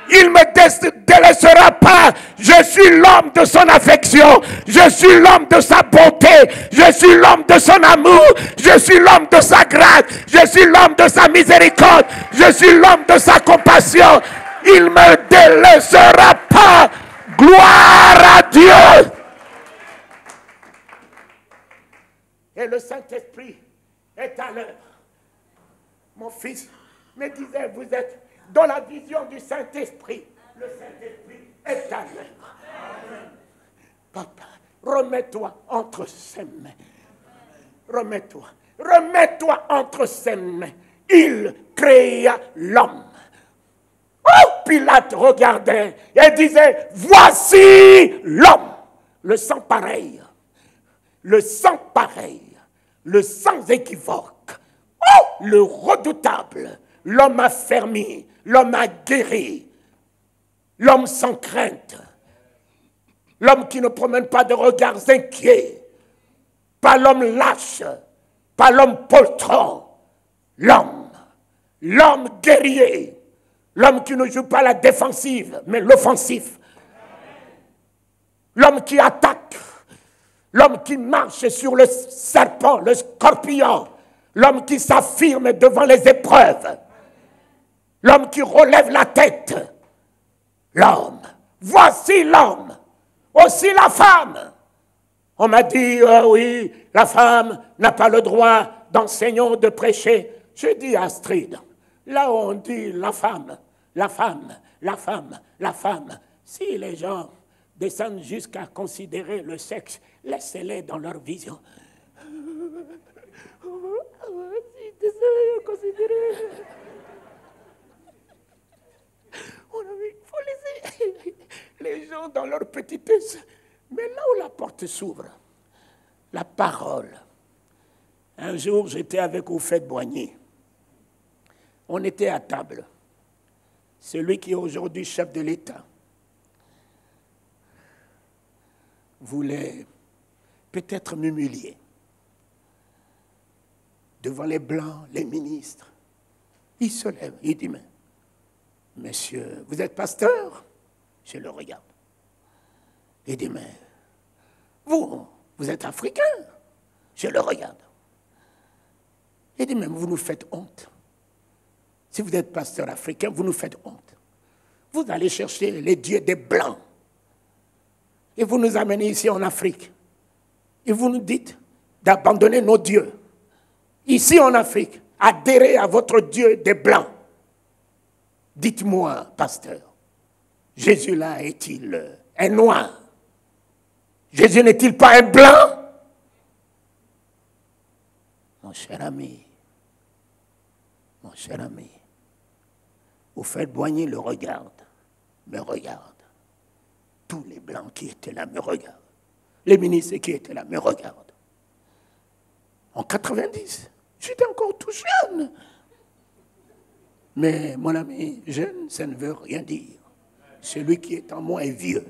Il ne me délaissera pas. Je suis l'homme de son affection. Je suis l'homme de sa bonté. Je suis l'homme de son amour. Je suis l'homme de sa grâce. Je suis l'homme de sa miséricorde. Je suis l'homme de sa compassion. Il ne me délaissera pas. Gloire à Dieu. Et le Saint-Esprit est à l'œuvre. Mon fils me disait, vous êtes dans la vision du Saint-Esprit. Le Saint-Esprit est à l'œuvre. Papa, Remets-toi entre ses mains. Remets-toi. Remets-toi entre ses mains. Il créa l'homme. Oh, Pilate regardait et disait, voici l'homme. Le sang pareil. Le sang pareil. Le sans équivoque. Oh, le redoutable. L'homme affermi. L'homme aguerri. L'homme sans crainte. L'homme qui ne promène pas de regards inquiets. Pas l'homme lâche. Pas l'homme poltron. L'homme. L'homme guerrier. L'homme qui ne joue pas la défensive, mais l'offensif. L'homme qui attaque. L'homme qui marche sur le serpent, le scorpion. L'homme qui s'affirme devant les épreuves. L'homme qui relève la tête. L'homme. Voici l'homme. Aussi la femme. On m'a dit, oui, la femme n'a pas le droit d'enseigner ou de prêcher. J'ai dit à Astrid, là où on dit la femme, la femme, la femme, la femme, si les gens descendent jusqu'à considérer le sexe, laissez-les dans leur vision. Il faut laisser les gens dans leur petitesse. Mais là où la porte s'ouvre, la parole. Un jour, j'étais avec Houphouët-Boigny. On était à table. Celui qui est aujourd'hui chef de l'État voulait peut-être m'humilier devant les Blancs, les ministres. Il se lève, il dit, mais, monsieur, vous êtes pasteur? Je le regarde. Il dit, mais vous êtes africain? Je le regarde. Il dit, mais vous nous faites honte. Si vous êtes pasteur africain, vous nous faites honte. Vous allez chercher les dieux des Blancs. Et vous nous amenez ici en Afrique. Et vous nous dites d'abandonner nos dieux. Ici en Afrique, adhérez à votre Dieu des Blancs. Dites-moi, pasteur, Jésus là est-il un noir? Jésus n'est-il pas un blanc? Mon cher ami, Houphouët-Boigny le regarde, me regarde. Tous les Blancs qui étaient là me regardent. Les ministres qui étaient là me regardent. En 90, j'étais encore tout jeune. Mais mon ami, jeune, ça ne veut rien dire. Celui qui est en moi est vieux.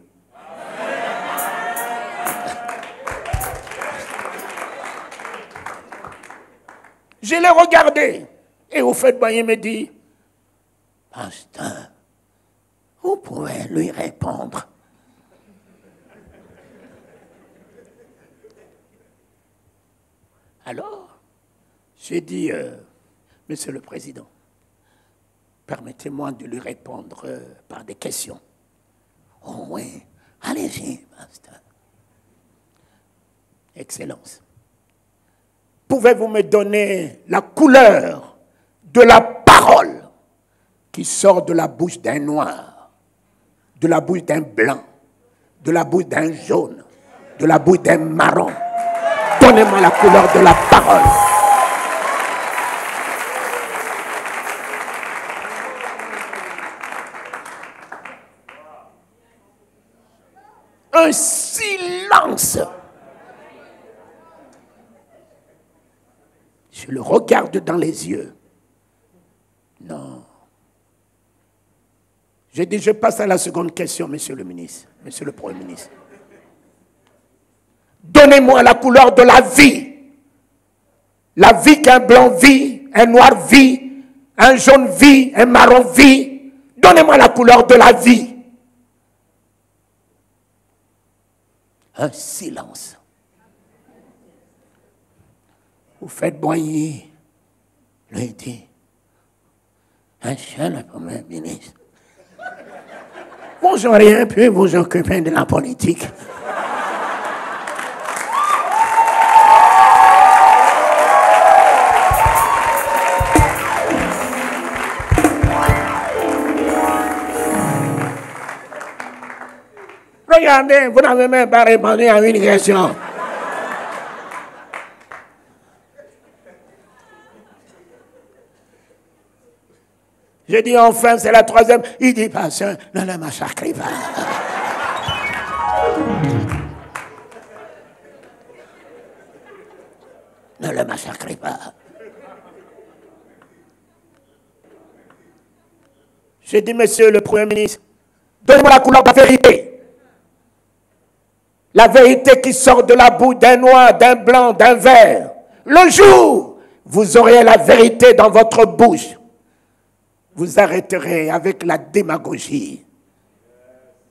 Je l'ai regardé. Et Houphouët-Boigny me dit, pasteur, vous pouvez lui répondre. Alors, j'ai dit, Monsieur le Président, permettez-moi de lui répondre par des questions. Oh oui, allez-y, pasteur. Excellence. Pouvez-vous me donner la couleur de la parole qui sort de la bouche d'un noir, de la bouche d'un blanc, de la bouche d'un jaune, de la bouche d'un marron? Donnez-moi la couleur de la parole. Un silence. Je le regarde dans les yeux. Non. J'ai dit, je passe à la seconde question, monsieur le ministre, monsieur le Premier ministre. Donnez-moi la couleur de la vie. La vie qu'un blanc vit, un noir vit, un jaune vit, un marron vit. Donnez-moi la couleur de la vie. Un silence. Houphouët-Boigny lui dit, monsieur le Premier ministre, vous auriez pu vous occuper de la politique. Regardez, vous n'avez même pas répondu à une question. Je dis enfin, c'est la troisième. Il dit, pasteur, ne le massacrez pas. Ne le massacrez pas. J'ai dit, monsieur le Premier ministre, donnez-moi la couleur de la vérité. La vérité qui sort de la boue d'un noir, d'un blanc, d'un vert. Le jour, vous aurez la vérité dans votre bouche. Vous arrêterez avec la démagogie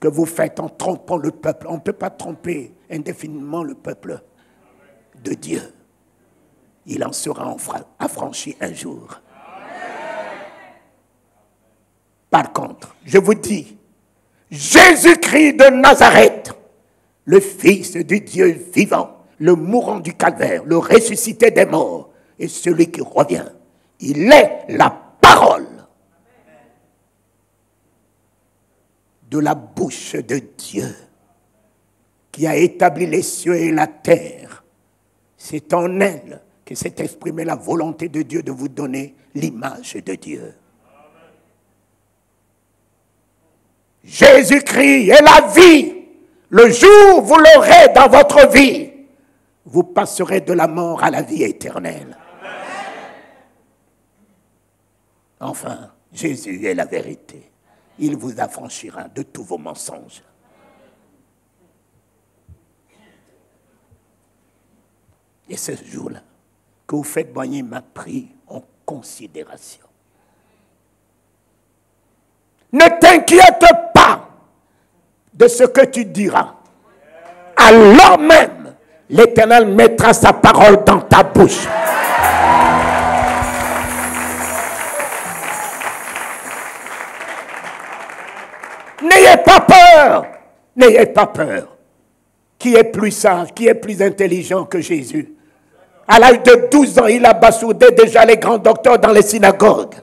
que vous faites en trompant le peuple. On ne peut pas tromper indéfiniment le peuple de Dieu. Il en sera affranchi un jour. Par contre, je vous dis, Jésus-Christ de Nazareth, le Fils du Dieu vivant, le mourant du calvaire, le ressuscité des morts, et celui qui revient, il est la parole de la bouche de Dieu qui a établi les cieux et la terre. C'est en elle que s'est exprimée la volonté de Dieu de vous donner l'image de Dieu. Jésus-Christ est la vie. Le jour où vous l'aurez dans votre vie, vous passerez de la mort à la vie éternelle. Enfin, Jésus est la vérité. Il vous affranchira de tous vos mensonges. Et ce jour-là, que vous faites boigner m'a pris en considération. Ne t'inquiète pas de ce que tu diras. Alors même, l'Éternel mettra sa parole dans ta bouche. N'ayez pas peur. N'ayez pas peur. Qui est plus sage, qui est plus intelligent que Jésus? À l'âge de 12 ans, il a bassourdé déjà les grands docteurs dans les synagogues.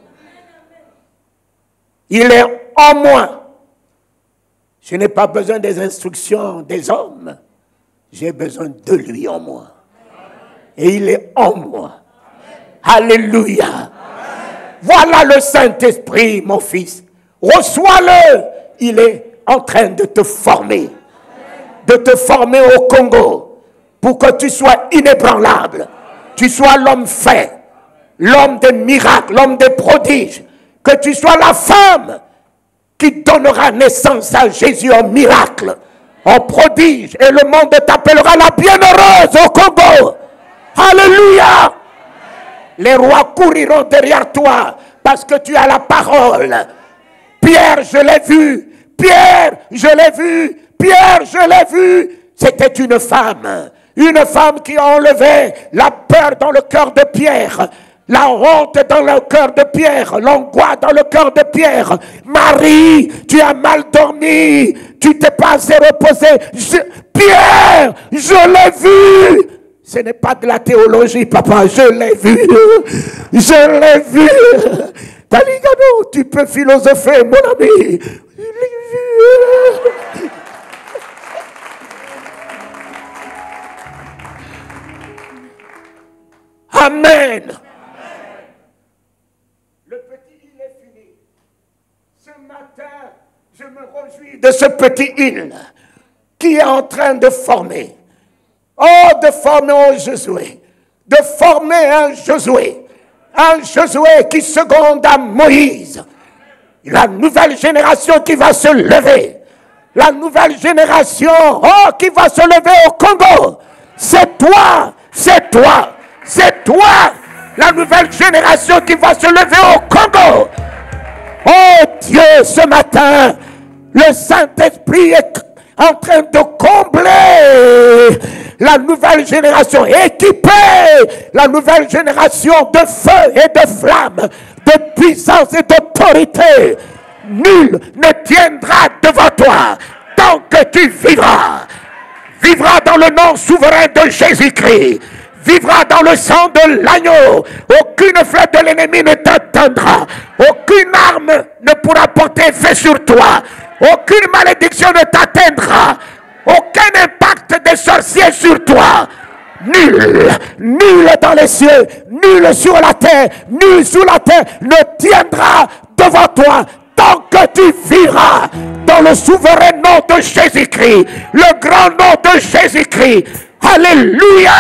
Il est en moi. Je n'ai pas besoin des instructions des hommes. J'ai besoin de lui en moi. Et il est en moi. Alléluia. Voilà le Saint-Esprit, mon fils. Reçois-le. Il est en train de te former. De te former au Congo. Pour que tu sois inébranlable. Tu sois l'homme fait. L'homme des miracles, l'homme des prodiges. Que tu sois la femme qui donnera naissance à Jésus en miracle, en prodige. Et le monde t'appellera la bienheureuse au Congo. Alléluia. Les rois couriront derrière toi parce que tu as la parole. Pierre, je l'ai vu. Pierre, je l'ai vu. Pierre, je l'ai vu. C'était une femme qui a enlevé la peur dans le cœur de Pierre. La honte dans le cœur de Pierre, l'angoisse dans le cœur de Pierre. Marie, tu as mal dormi, tu t'es pas assez reposé. Pierre, je l'ai vu. Ce n'est pas de la théologie, papa, je l'ai vu. Je l'ai vu. Taligano, tu peux philosopher, mon ami. Je l'ai vu. Amen. Je me réjouis de ce petit île qui est en train de former. Oh, de former un Josué. De former un Josué. Un Josué qui seconde à Moïse. La nouvelle génération qui va se lever. La nouvelle génération qui va se lever au Congo. C'est toi, c'est toi, c'est toi. La nouvelle génération qui va se lever au Congo. Oh Dieu, ce matin, le Saint-Esprit est en train de combler la nouvelle génération, équiper la nouvelle génération de feu et de flamme, de puissance et d'autorité. Nul ne tiendra devant toi tant que tu vivras. Vivras dans le nom souverain de Jésus-Christ. vivras dans le sang de l'agneau. Aucune flèche de l'ennemi ne t'atteindra. Aucune arme ne pourra porter effet sur toi. Aucune malédiction ne t'atteindra. Aucun impact des sorciers sur toi. Nul, nul dans les cieux, nul sur la terre, nul sous la terre ne tiendra devant toi tant que tu vivras dans le souverain nom de Jésus-Christ, le grand nom de Jésus-Christ. Alléluia!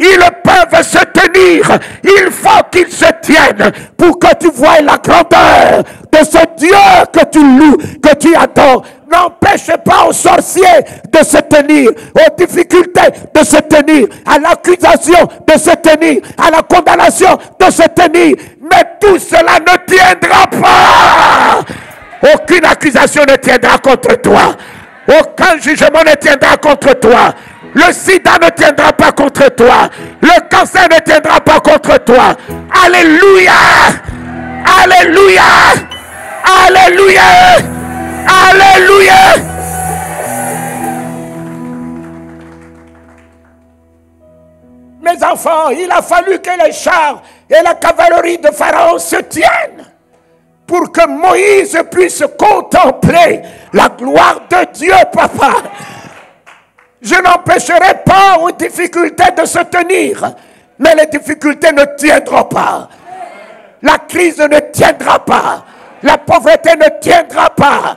Ils peuvent se tenir, il faut qu'ils se tiennent pour que tu voies la grandeur de ce Dieu que tu loues, que tu adores. N'empêche pas aux sorciers de se tenir, aux difficultés de se tenir, à l'accusation de se tenir, à la condamnation de se tenir. Mais tout cela ne tiendra pas. Aucune accusation ne tiendra contre toi. Aucun jugement ne tiendra contre toi. Le sida ne tiendra pas contre toi. Le cancer ne tiendra pas contre toi. Alléluia! Alléluia! Alléluia! Alléluia! Mes enfants, il a fallu que les chars et la cavalerie de Pharaon se tiennent pour que Moïse puisse contempler la gloire de Dieu, papa. Je n'empêcherai pas aux difficultés de se tenir, mais les difficultés ne tiendront pas. La crise ne tiendra pas. La pauvreté ne tiendra pas.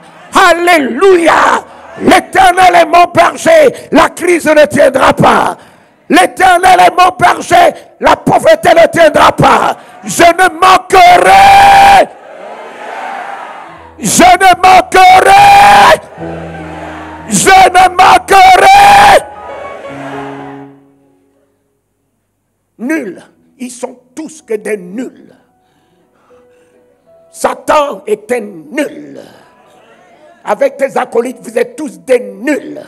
Alléluia! L'Éternel est mon berger, la crise ne tiendra pas. L'Éternel est mon berger, la pauvreté ne tiendra pas. Je ne manquerai. Je ne manquerai. Je ne manquerai. Nuls. Ils sont tous que des nuls. Satan est un nul. Avec tes acolytes, vous êtes tous des nuls.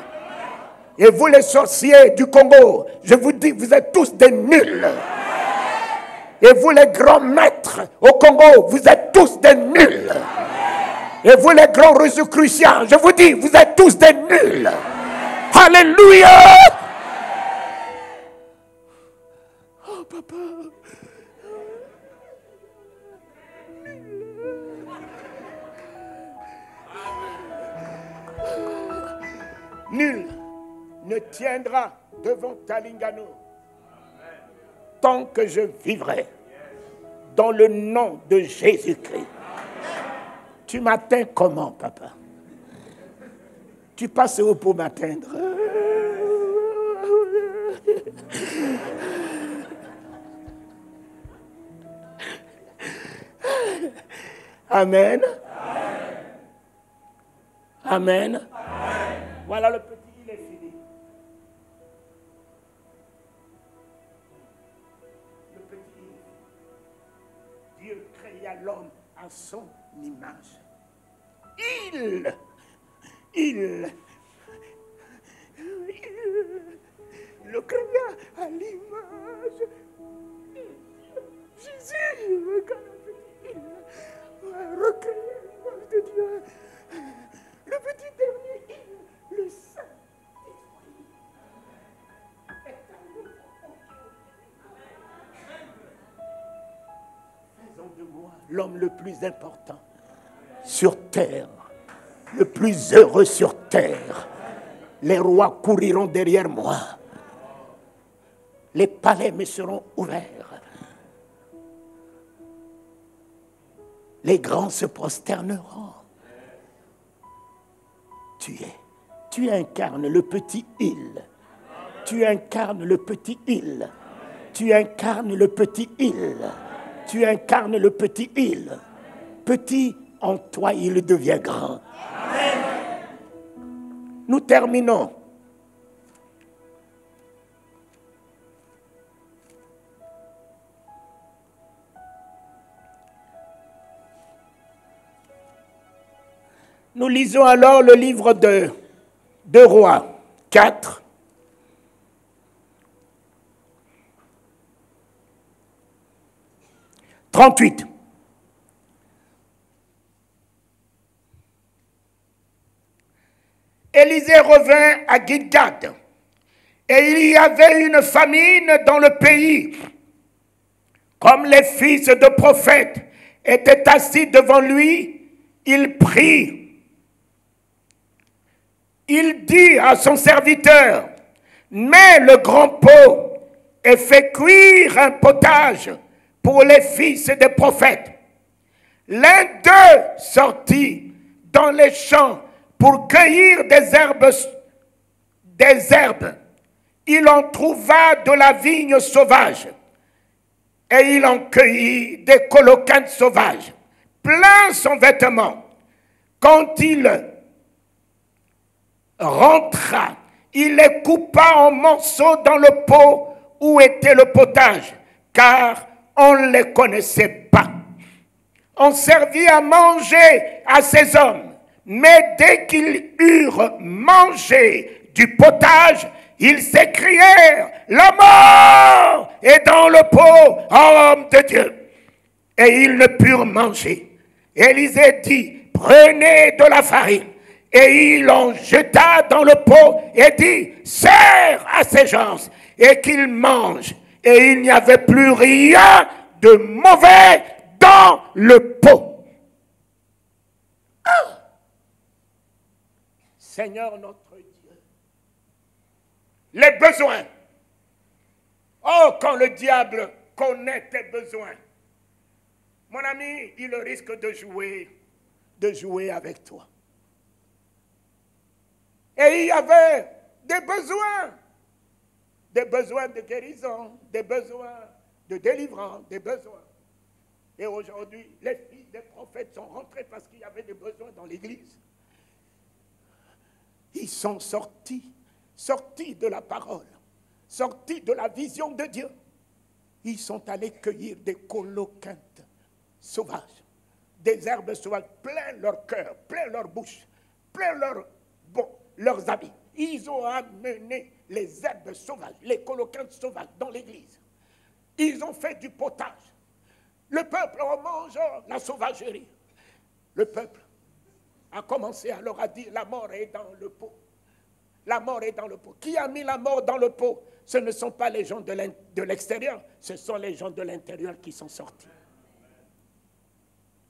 Et vous les sorciers du Congo, je vous dis, vous êtes tous des nuls. Et vous les grands maîtres au Congo, vous êtes tous des nuls. Et vous les grands Rosicruciens, je vous dis, vous êtes tous des nuls. Alléluia! Oh papa. Nul ne tiendra devant Talingano tant que je vivrai dans le nom de Jésus-Christ. Tu m'atteins comment, papa? Tu passes où pour m'atteindre? Amen. Amen. Voilà, le petit, il est fini. Le petit, Dieu créa l'homme à son image. Il le créa à l'image. Jésus, regarde le petit, il recréa l'image de Dieu. Le petit dernier, le Saint-Esprit est un nouveau. Faisons de moi l'homme le plus important sur terre, le plus heureux sur terre. Les rois couriront derrière moi. Les palais me seront ouverts. Les grands se prosterneront. Tu incarnes le petit il. Tu incarnes le petit il. Tu incarnes le petit il. Tu incarnes le petit il. Petit, en toi, il devient grand. Amen. Nous terminons. Nous lisons alors le livre de Rois 4. « 38. Élisée revint à Gilgad Et il y avait une famine dans le pays. Comme les fils de prophètes étaient assis devant lui, il prie. Il dit à son serviteur, mets le grand pot et fais cuire un potage pour les fils des prophètes. L'un d'eux sortit dans les champs pour cueillir des herbes. Il en trouva de la vigne sauvage et il en cueillit des coloquintes sauvages, plein son vêtement. Quand il rentra, il les coupa en morceaux dans le pot où était le potage, car on ne les connaissait pas. On servit à manger à ces hommes, mais dès qu'ils eurent mangé du potage, ils s'écrièrent, la mort est dans le pot, homme de Dieu. Et ils ne purent manger. Élisée dit, prenez de la farine. Et il en jeta dans le pot et dit, sers à ces gens et qu'ils mangent. Et il n'y avait plus rien de mauvais dans le pot. Ah! Seigneur notre Dieu, les besoins. Oh, quand le diable connaît tes besoins, mon ami, il risque de jouer avec toi. Et il y avait des besoins de guérison, des besoins de délivrance, des besoins. Et aujourd'hui, les fils des prophètes sont rentrés parce qu'il y avait des besoins dans l'église. Ils sont sortis de la parole, sortis de la vision de Dieu. Ils sont allés cueillir des coloquintes sauvages, des herbes sauvages, plein leur cœur, plein leur bouche, plein leurs habits. Ils ont amené les herbes sauvages, les coloquintes sauvages dans l'église. Ils ont fait du potage. Le peuple en mangeant la sauvagerie. Le peuple a commencé alors à dire, la mort est dans le pot. La mort est dans le pot. Qui a mis la mort dans le pot? Ce ne sont pas les gens de l'extérieur, ce sont les gens de l'intérieur qui sont sortis.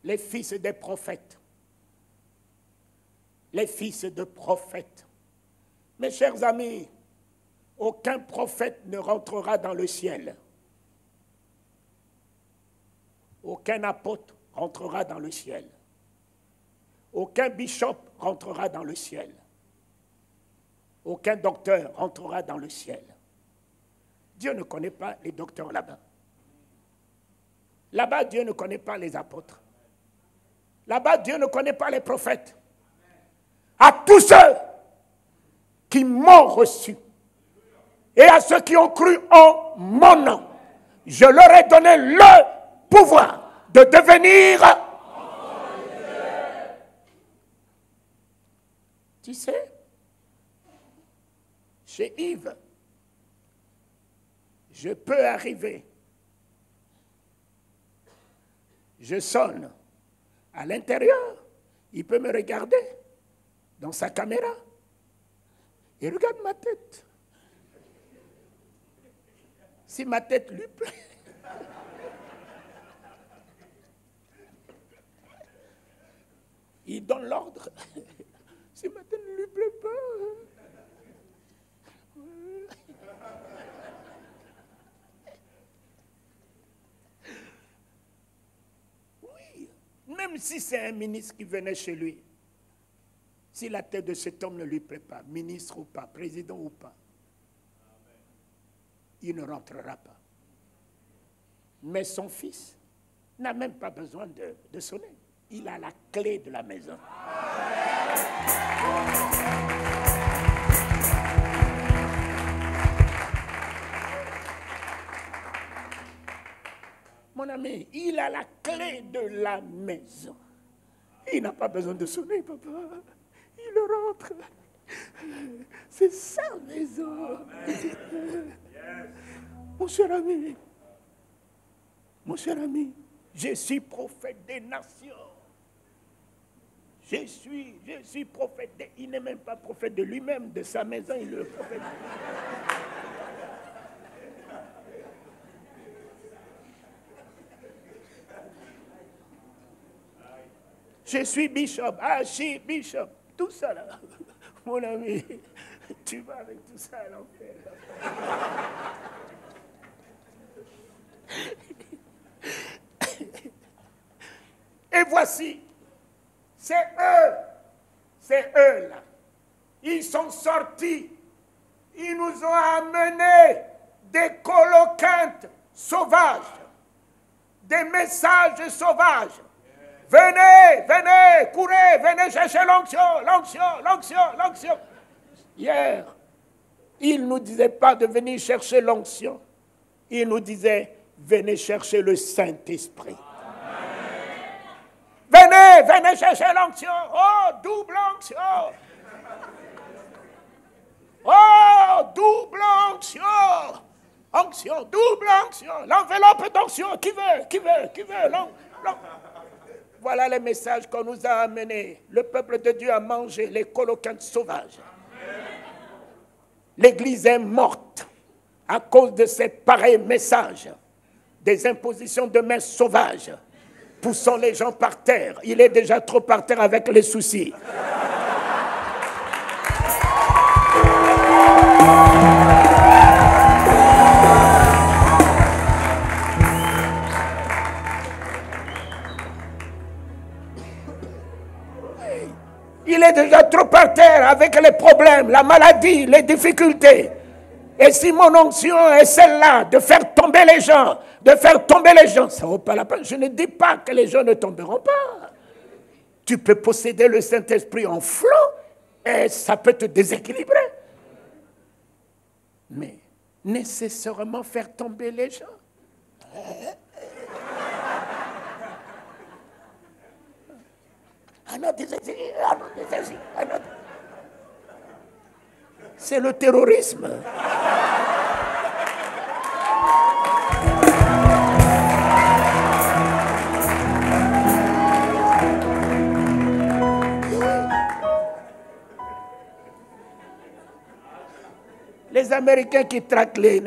Les fils des prophètes. Les fils de prophètes. Mes chers amis, aucun prophète ne rentrera dans le ciel. Aucun apôtre rentrera dans le ciel. Aucun bishop rentrera dans le ciel. Aucun docteur rentrera dans le ciel. Dieu ne connaît pas les docteurs là-bas. Là-bas, Dieu ne connaît pas les apôtres. Là-bas, Dieu ne connaît pas les prophètes. À tous ceux qui m'ont reçu et à ceux qui ont cru en mon nom, je leur ai donné le pouvoir de devenir. Tu sais, chez Yves, je peux arriver, je sonne à l'intérieur, il peut me regarder dans sa caméra. Il regarde ma tête. Si ma tête lui plaît. Il donne l'ordre. Si ma tête ne lui plaît pas. Oui, même si c'est un ministre qui venait chez lui, si la tête de cet homme ne lui plaît pas, ministre ou pas, président ou pas, il ne rentrera pas. Mais son fils n'a même pas besoin de sonner. Il a la clé de la maison. Mon ami, il a la clé de la maison. Il n'a pas besoin de sonner, papa. Il rentre. C'est sa maison. Mon cher ami, je suis prophète des nations. Je suis prophète. Il n'est même pas prophète de lui-même, de sa maison, il est le prophète. Je suis bishop, bishop, tout ça là. Mon ami, tu vas avec tout ça à l'enfer. Et voici, c'est eux là. Ils sont sortis, ils nous ont amené des coloquintes sauvages, des messages sauvages. Venez, venez, courez, venez chercher l'onction, l'onction, l'onction, l'onction. Hier, il ne nous disait pas de venir chercher l'onction. Il nous disait, venez chercher le Saint-Esprit. Venez, venez chercher l'onction. Oh, double onction. Oh, double onction. Onction, double onction. L'enveloppe d'onction. Qui veut, Voilà les messages qu'on nous a amenés. Le peuple de Dieu a mangé les coloquintes sauvages. L'Église est morte à cause de ces pareils messages, des impositions de mains sauvages, poussant les gens par terre. Il est déjà trop par terre avec les soucis. Il est déjà trop par terre avec les problèmes, la maladie, les difficultés. Et si mon onction est celle-là, de faire tomber les gens, ça ne vaut pas la peine. Je ne dis pas que les gens ne tomberont pas. Tu peux posséder le Saint-Esprit en flot et ça peut te déséquilibrer. Mais nécessairement faire tomber les gens. C'est le terrorisme. Les Américains qui traquent les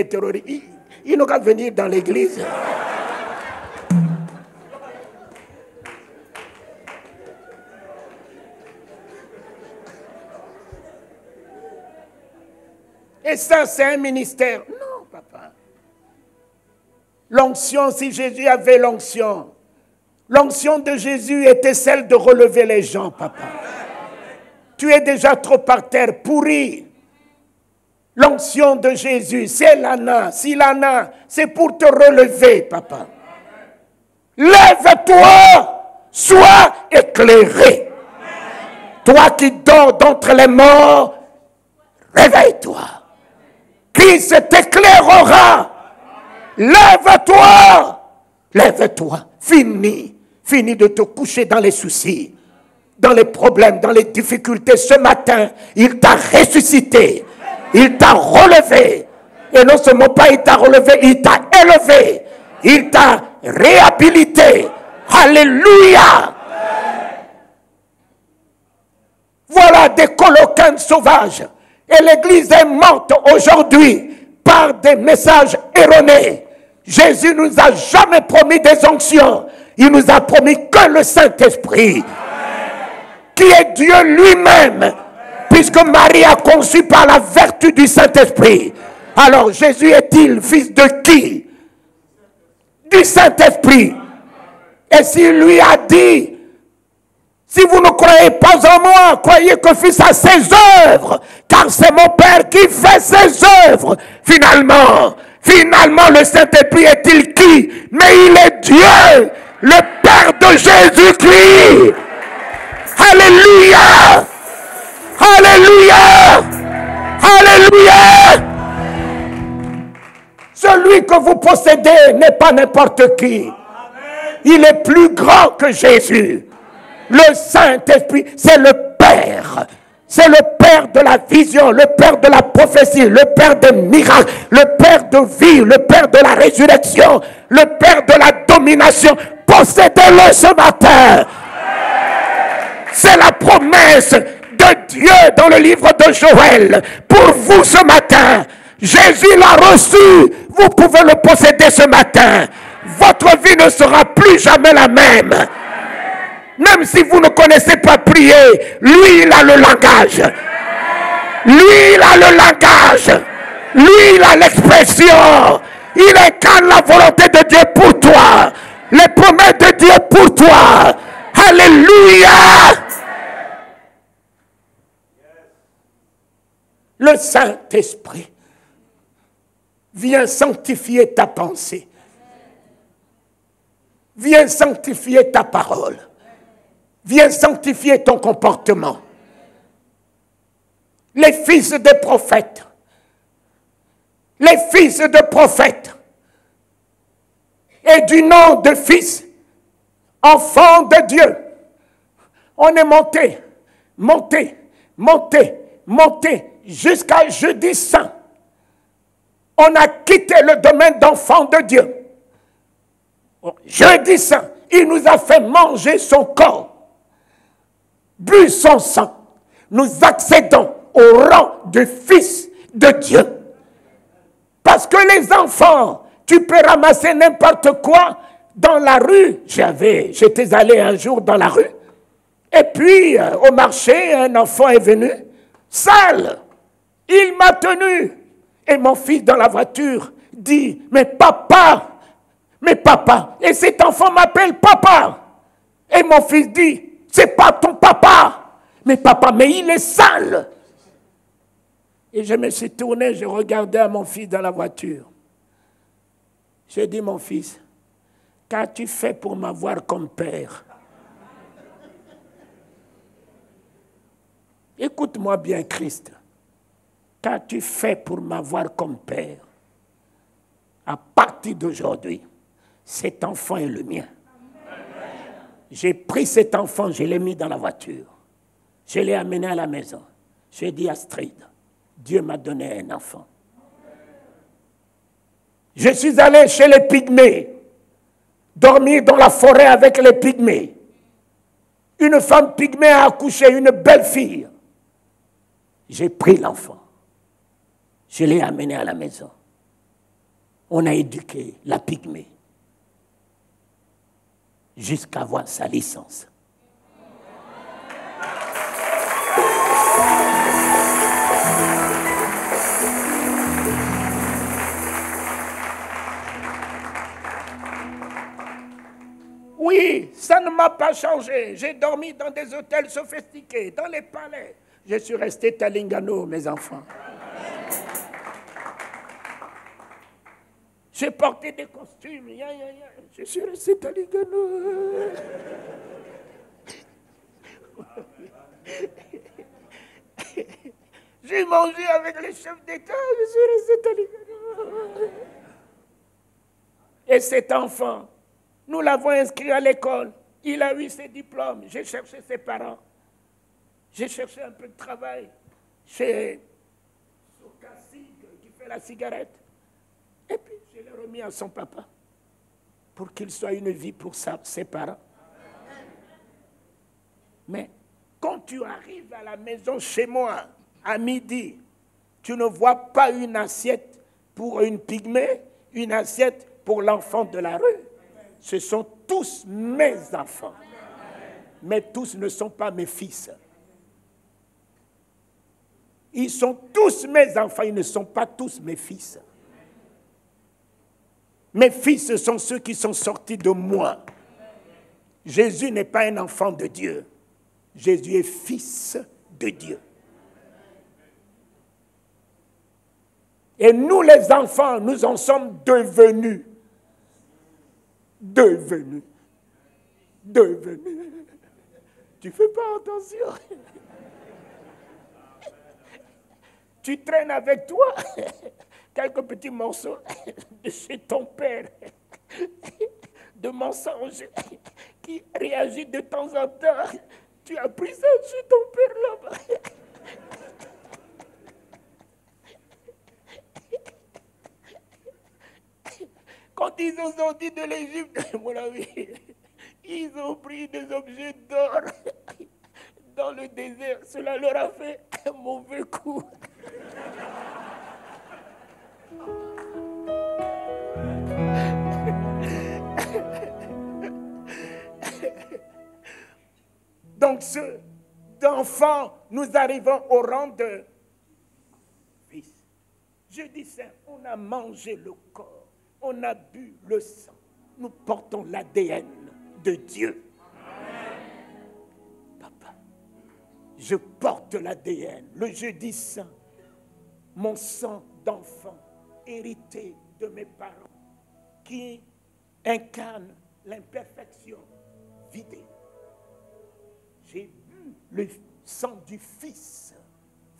terroristes, ils n'ont qu'à venir dans l'église. Et ça, c'est un ministère. Non, papa. L'onction, si Jésus avait l'onction de Jésus était celle de relever les gens, papa. Tu es déjà trop par terre, pourri. L'onction de Jésus, c'est l'ana. Si l'ana, c'est pour te relever, papa. Lève-toi, sois éclairé. Toi qui dors d'entre les morts, réveille-toi. Christ t'éclairera. Lève-toi. Lève-toi. Fini de te coucher dans les soucis, dans les problèmes, dans les difficultés. Ce matin, il t'a ressuscité. Il t'a relevé. Et non seulement pas il t'a relevé, il t'a élevé. Il t'a réhabilité. Alléluia. Voilà des coloquintes sauvages. Et l'Église est morte aujourd'hui par des messages erronés. Jésus ne nous a jamais promis des onctions. Il nous a promis que le Saint-Esprit, qui est Dieu lui-même, puisque Marie a conçu par la vertu du Saint-Esprit. Alors Jésus est-il fils de qui? Du Saint-Esprit. Et s'il lui a dit, si vous ne croyez pas en moi, croyez que Fils a ses œuvres, car c'est mon Père qui fait ses œuvres. Finalement, le Saint-Esprit est-il qui? Mais il est Dieu, le Père de Jésus-Christ. Alléluia! Alléluia! Alléluia! Celui que vous possédez n'est pas n'importe qui. Il est plus grand que Jésus. Le Saint-Esprit, c'est le Père. C'est le Père de la vision, le Père de la prophétie, le Père des miracles, le Père de vie, le Père de la résurrection, le Père de la domination. Possédez-le ce matin. C'est la promesse de Dieu dans le livre de Joël. Pour vous ce matin, Jésus l'a reçu. Vous pouvez le posséder ce matin. Votre vie ne sera plus jamais la même. Même si vous ne connaissez pas prier, lui, il a le langage. Lui, il a le langage. Lui, il a l'expression. Il incarne la volonté de Dieu pour toi. Les promesses de Dieu pour toi. Alléluia. Le Saint-Esprit vient sanctifier ta pensée. Viens sanctifier ta parole. Viens sanctifier ton comportement. Les fils des prophètes. Les fils de prophètes. Et du nom de fils, enfants de Dieu. On est monté, monté, monté, monté jusqu'à jeudi saint. On a quitté le domaine d'enfants de Dieu. Jeudi saint, il nous a fait manger son corps, bu son sang. Nous accédons au rang de fils de Dieu. Parce que les enfants, tu peux ramasser n'importe quoi dans la rue. J'étais allé un jour dans la rue. Et puis, au marché, un enfant est venu, sale. Il m'a tenu. Et mon fils dans la voiture dit, mais papa. Et cet enfant m'appelle papa. Et mon fils dit, c'est pas ton papa. Mais papa, mais il est sale. Et je me suis tourné, je regardais à mon fils dans la voiture. J'ai dit, mon fils, qu'as-tu fait pour m'avoir comme père? Écoute-moi bien, Christ. Qu'as-tu fait pour m'avoir comme père? À partir d'aujourd'hui, cet enfant est le mien. J'ai pris cet enfant, je l'ai mis dans la voiture. Je l'ai amené à la maison. J'ai dit à Astrid, Dieu m'a donné un enfant. Je suis allé chez les pygmées, dormir dans la forêt avec les pygmées. Une femme pygmée a accouché une belle fille. J'ai pris l'enfant. Je l'ai amené à la maison. On a éduqué la pygmée jusqu'à avoir sa licence. Oui, ça ne m'a pas changé. J'ai dormi dans des hôtels sophistiqués, dans les palais. Je suis resté Talingano, mes enfants. J'ai porté des costumes. Je suis resté Talingano. J'ai mangé avec les chefs d'État. Je suis resté Talingano. Et cet enfant, nous l'avons inscrit à l'école. Il a eu ses diplômes. J'ai cherché ses parents. J'ai cherché un peu de travail chez Sokassi qui fait la cigarette. Et puis, je l'ai remis à son papa pour qu'il soit une vie pour ses parents. Mais quand tu arrives à la maison chez moi, à midi, tu ne vois pas une assiette pour une pygmée, une assiette pour l'enfant de la rue. Ce sont tous mes enfants. Mais tous ne sont pas mes fils. Ils sont tous mes enfants, ils ne sont pas tous mes fils. Mes fils, ce sont ceux qui sont sortis de moi. Jésus n'est pas un enfant de Dieu. Jésus est fils de Dieu. Et nous, les enfants, nous en sommes devenus. Devenus. Tu ne fais pas attention. Tu traînes avec toi quelques petits morceaux de chez ton père, de mensonges qui réagit de temps en temps. Tu as pris ça chez ton père là-bas. Quand ils ont sorti de l'Égypte, mon ami, ils ont pris des objets d'or. dans le désert, cela leur a fait un mauvais coup. Donc, d'enfant, nous arrivons au rang de fils. Je dis ça, on a mangé le corps, on a bu le sang. Nous portons l'ADN de Dieu. Papa, je porte l'ADN, le jeudi saint, mon sang d'enfant hérité de mes parents, qui incarne l'imperfection vidée. J'ai bu le sang du Fils,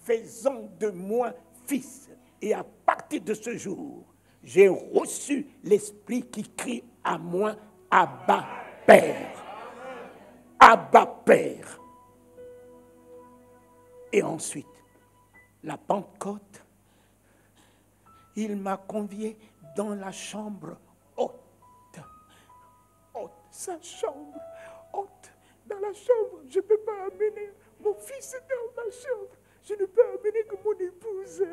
faisant de moi fils. Et à partir de ce jour, j'ai reçu l'Esprit qui crie à moi, Abba, Père. Abba, Père. Et ensuite, la Pentecôte, il m'a convié dans la chambre haute. Haute, sa chambre haute. Dans la chambre, je ne peux pas amener mon fils dans ma chambre. Je ne peux amener que mon épouse.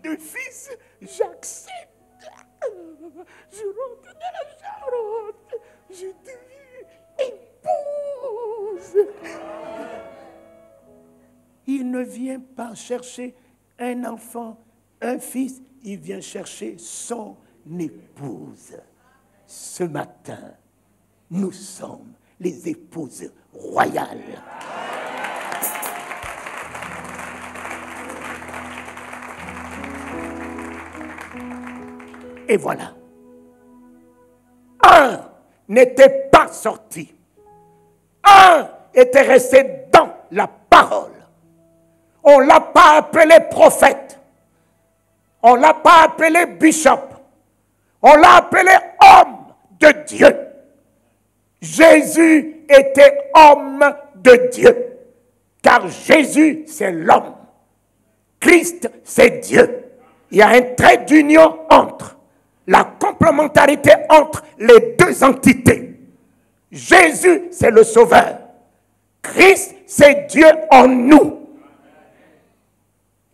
De fils, j'accepte. Je rentre dans la chambre haute. Je deviens épouse. Il ne vient pas chercher un enfant, un fils. Il vient chercher son épouse. Ce matin, nous sommes les épouses royales. Et voilà. Un n'était pas sorti. Un était resté dans la parole. On ne l'a pas appelé prophète. On ne l'a pas appelé bishop. On l'a appelé homme de Dieu. Jésus était homme de Dieu. Car Jésus, c'est l'homme. Christ, c'est Dieu. Il y a un trait d'union entre, la complémentarité entre les deux entités. Jésus, c'est le Sauveur. Christ, c'est Dieu en nous.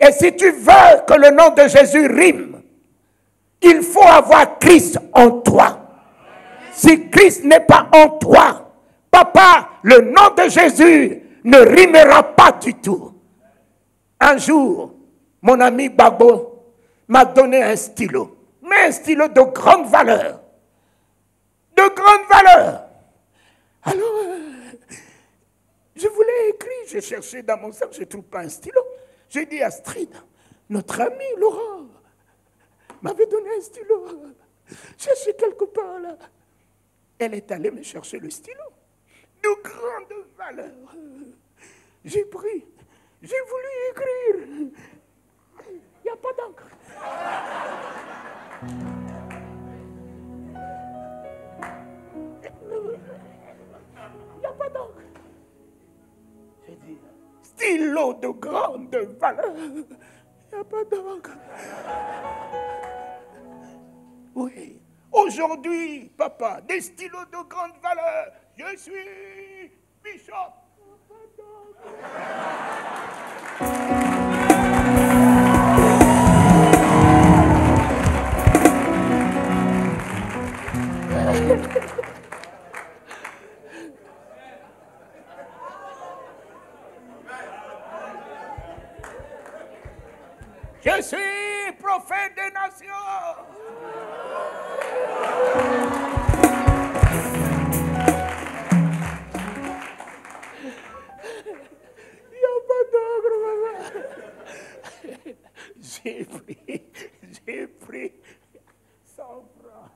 Et si tu veux que le nom de Jésus rime, il faut avoir Christ en toi. Si Christ n'est pas en toi, papa, le nom de Jésus ne rimera pas du tout. Un jour, mon ami Babo m'a donné un stylo, mais un stylo de grande valeur. De grande valeur. Alors, je voulais écrire, j'ai cherché dans mon sac, je ne trouve pas un stylo. J'ai dit à Astrid, notre ami Laurent, m'avait donné un stylo. Cherchez quelque part là. Elle est allée me chercher le stylo. De grande valeur. J'ai pris. J'ai voulu écrire. Il n'y a pas d'encre. Il n'y a pas d'encre. J'ai dit, stylo de grande valeur. Il n'y a pas d'encre. Oui. Aujourd'hui, papa, des stylos de grande valeur. Je suis bishop. Je suis prophète des nations. Il n'y a pas d'ogre, maman. J'ai pris 100 francs.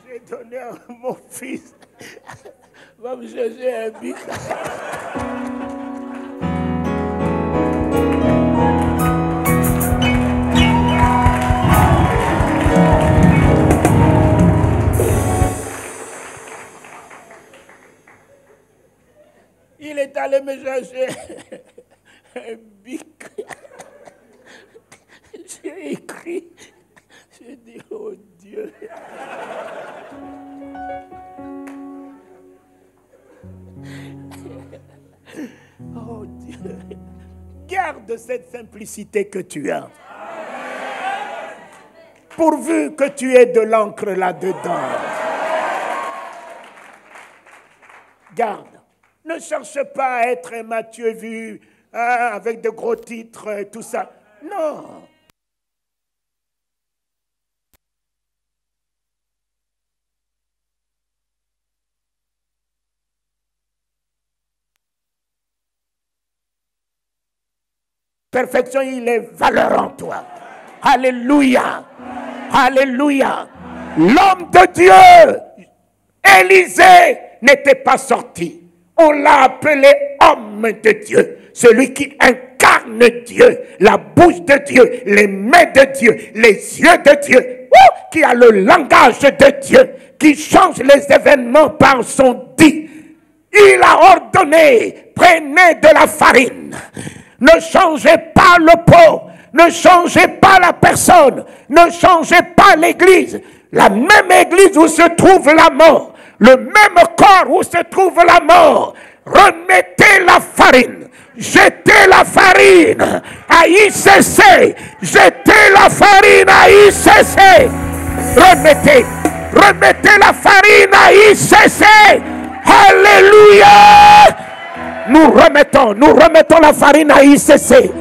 J'ai donné à mon fils. Va me chercher un bic. Il est allé me chercher un bic. J'ai écrit. J'ai dit, oh Oh Dieu, garde cette simplicité que tu as. Pourvu que tu aies de l'encre là-dedans. Garde. Ne cherche pas à être un Matthieu vu avec de gros titres et tout ça. Non. Perfection, il est valeur en toi. Alléluia. Alléluia. L'homme de Dieu, Élisée, n'était pas sorti. On l'a appelé homme de Dieu. Celui qui incarne Dieu, la bouche de Dieu, les mains de Dieu, les yeux de Dieu, qui a le langage de Dieu, qui change les événements par son dit. Il a ordonné, prenez de la farine. Ne changez pas le pot, ne changez pas la personne, ne changez pas l'église. La même église où se trouve la mort, le même corps où se trouve la mort. Remettez la farine, jetez la farine à ICC, jetez la farine à ICC. Remettez la farine à ICC. Alléluia. Nous remettons la farine à ICC.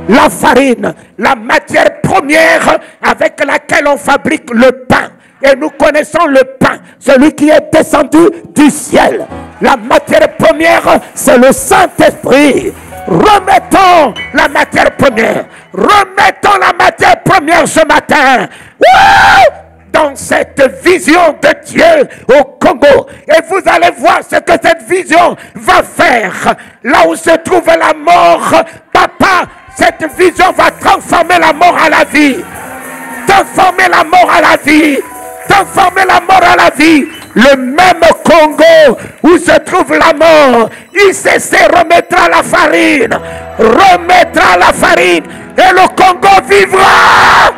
La farine, la matière première avec laquelle on fabrique le pain. Et nous connaissons le pain, celui qui est descendu du ciel. La matière première, c'est le Saint-Esprit. Remettons la matière première. Remettons la matière première ce matin. Dans cette vision de Dieu au Congo. Et vous allez voir ce que cette vision va faire. Là où se trouve la mort, papa, cette vision va transformer la mort à la vie. Transformer la mort à la vie. Transformer la mort à la vie. Le même Congo où se trouve la mort, ICC remettra la farine. Remettra la farine. Et le Congo vivra.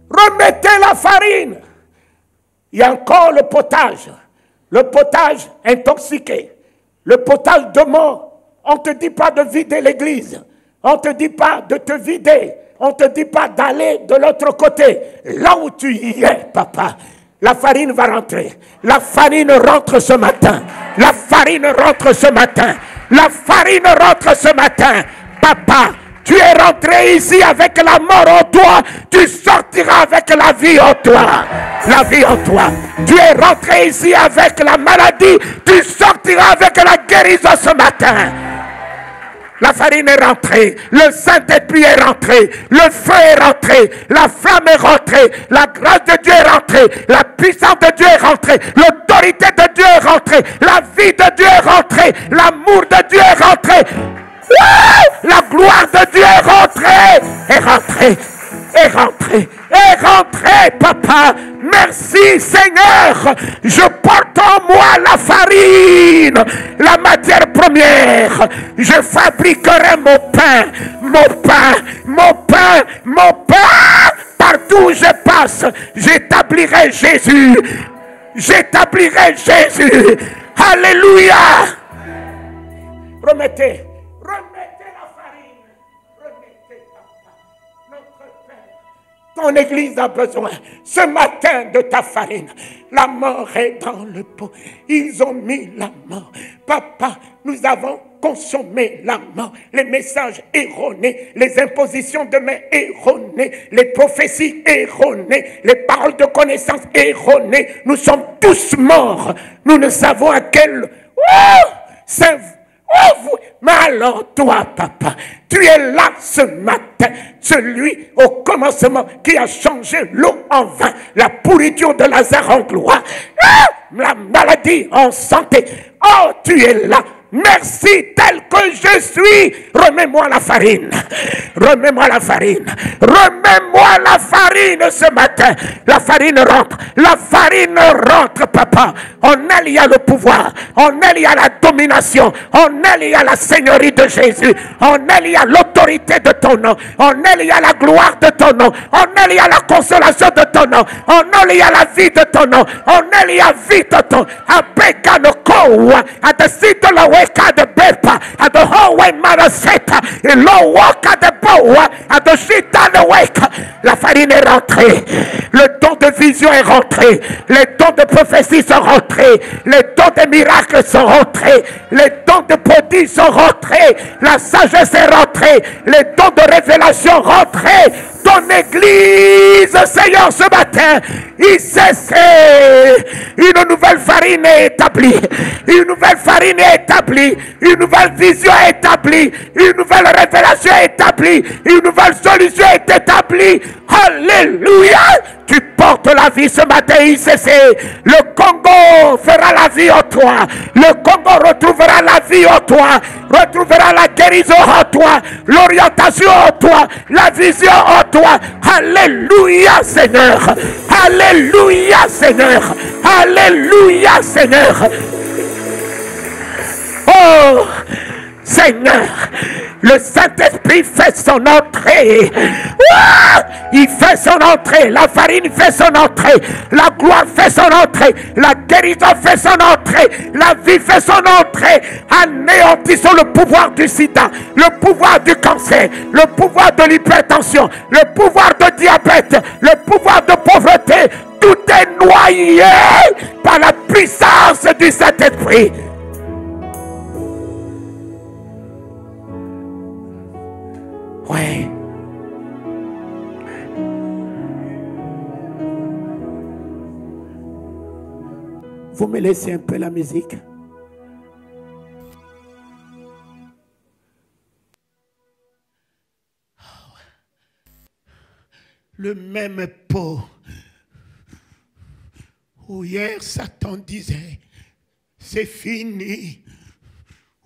Remettez la farine. Il y a encore le potage intoxiqué, le potage de mort. On ne te dit pas de vider l'église, on ne te dit pas de te vider, on ne te dit pas d'aller de l'autre côté. Là où tu y es, papa, la farine va rentrer. La farine rentre ce matin. La farine rentre ce matin. La farine rentre ce matin. Papa, tu es rentré ici avec la mort en toi, tu sortiras avec la vie en toi. La vie en toi. Tu es rentré ici avec la maladie, tu sortiras avec la guérison ce matin. La farine est rentrée, le Saint-Esprit est rentré, le feu est rentré, la flamme est rentrée, la grâce de Dieu est rentrée, la puissance de Dieu est rentrée, l'autorité de Dieu est rentrée, la vie de Dieu est rentrée, l'amour de Dieu est rentré. La gloire de Dieu est rentrée, est rentrée, papa. Merci Seigneur. Je porte en moi la farine, la matière première. Je fabriquerai mon pain. Partout où je passe, j'établirai Jésus. Alléluia. Remettez la farine. Remettez, papa. Notre Père. Ton église a besoin ce matin de ta farine. La mort est dans le pot. Ils ont mis la mort. Papa, nous avons consommé la mort. Les messages erronés, les impositions de main erronées, les prophéties erronées, les paroles de connaissance erronées. Nous sommes tous morts. Nous ne savons à quel... Mais alors toi, papa, tu es là ce matin, celui au commencement qui a changé l'eau en vin, la pourriture de Lazare en gloire, la maladie en santé. Oh, tu es là merci tel que je suis. Remets-moi la farine. Remets-moi la farine. Remets-moi la farine ce matin. La farine rentre. La farine rentre, papa. En elle, il y a le pouvoir. En elle, il y a la domination. En elle, il y a la seigneurie de Jésus. En elle, il y a l'autorité de ton nom. En elle, il y a la gloire de ton nom. En elle, il y a la consolation de ton nom. En elle, il y a la vie de ton nom. En elle, il y a vie de ton nom. Abeka no kowa. At the seat of the wake at the bepa. At the hallway maraseta. Et l'eau walk at the boa. At the shit at the wake. La farine est rentrée. Le don de vision est rentré. Les dons de prophétie sont rentrés. Les dons de miracles sont rentrés. Les dons de prodiges sont rentrés. La sagesse est rentrée. Les dons de révélation rentrés. Ton église, Seigneur, ce matin, il cesse. Une nouvelle farine est établie. Une nouvelle farine est établie. Une nouvelle vision est établie. Une nouvelle révélation est établie. Une nouvelle solution est établie. Alléluia. Tu portes la vie ce matin, ICC. Le Congo fera la vie en toi. Le Congo retrouvera la vie en toi. Retrouvera la guérison en toi. L'orientation en toi. La vision en toi. Alléluia, Seigneur. Alléluia, Seigneur. Alléluia, Seigneur. Oh, Seigneur, le Saint-Esprit fait son entrée. Il fait son entrée. La farine fait son entrée. La gloire fait son entrée. La guérison fait son entrée. La vie fait son entrée. Anéantissons le pouvoir du sida, le pouvoir du cancer, le pouvoir de l'hypertension, le pouvoir de diabète, le pouvoir de pauvreté. Tout est noyé par la puissance du Saint-Esprit. Ouais. Vous me laissez un peu la musique. Le même pot où hier Satan disait c'est fini,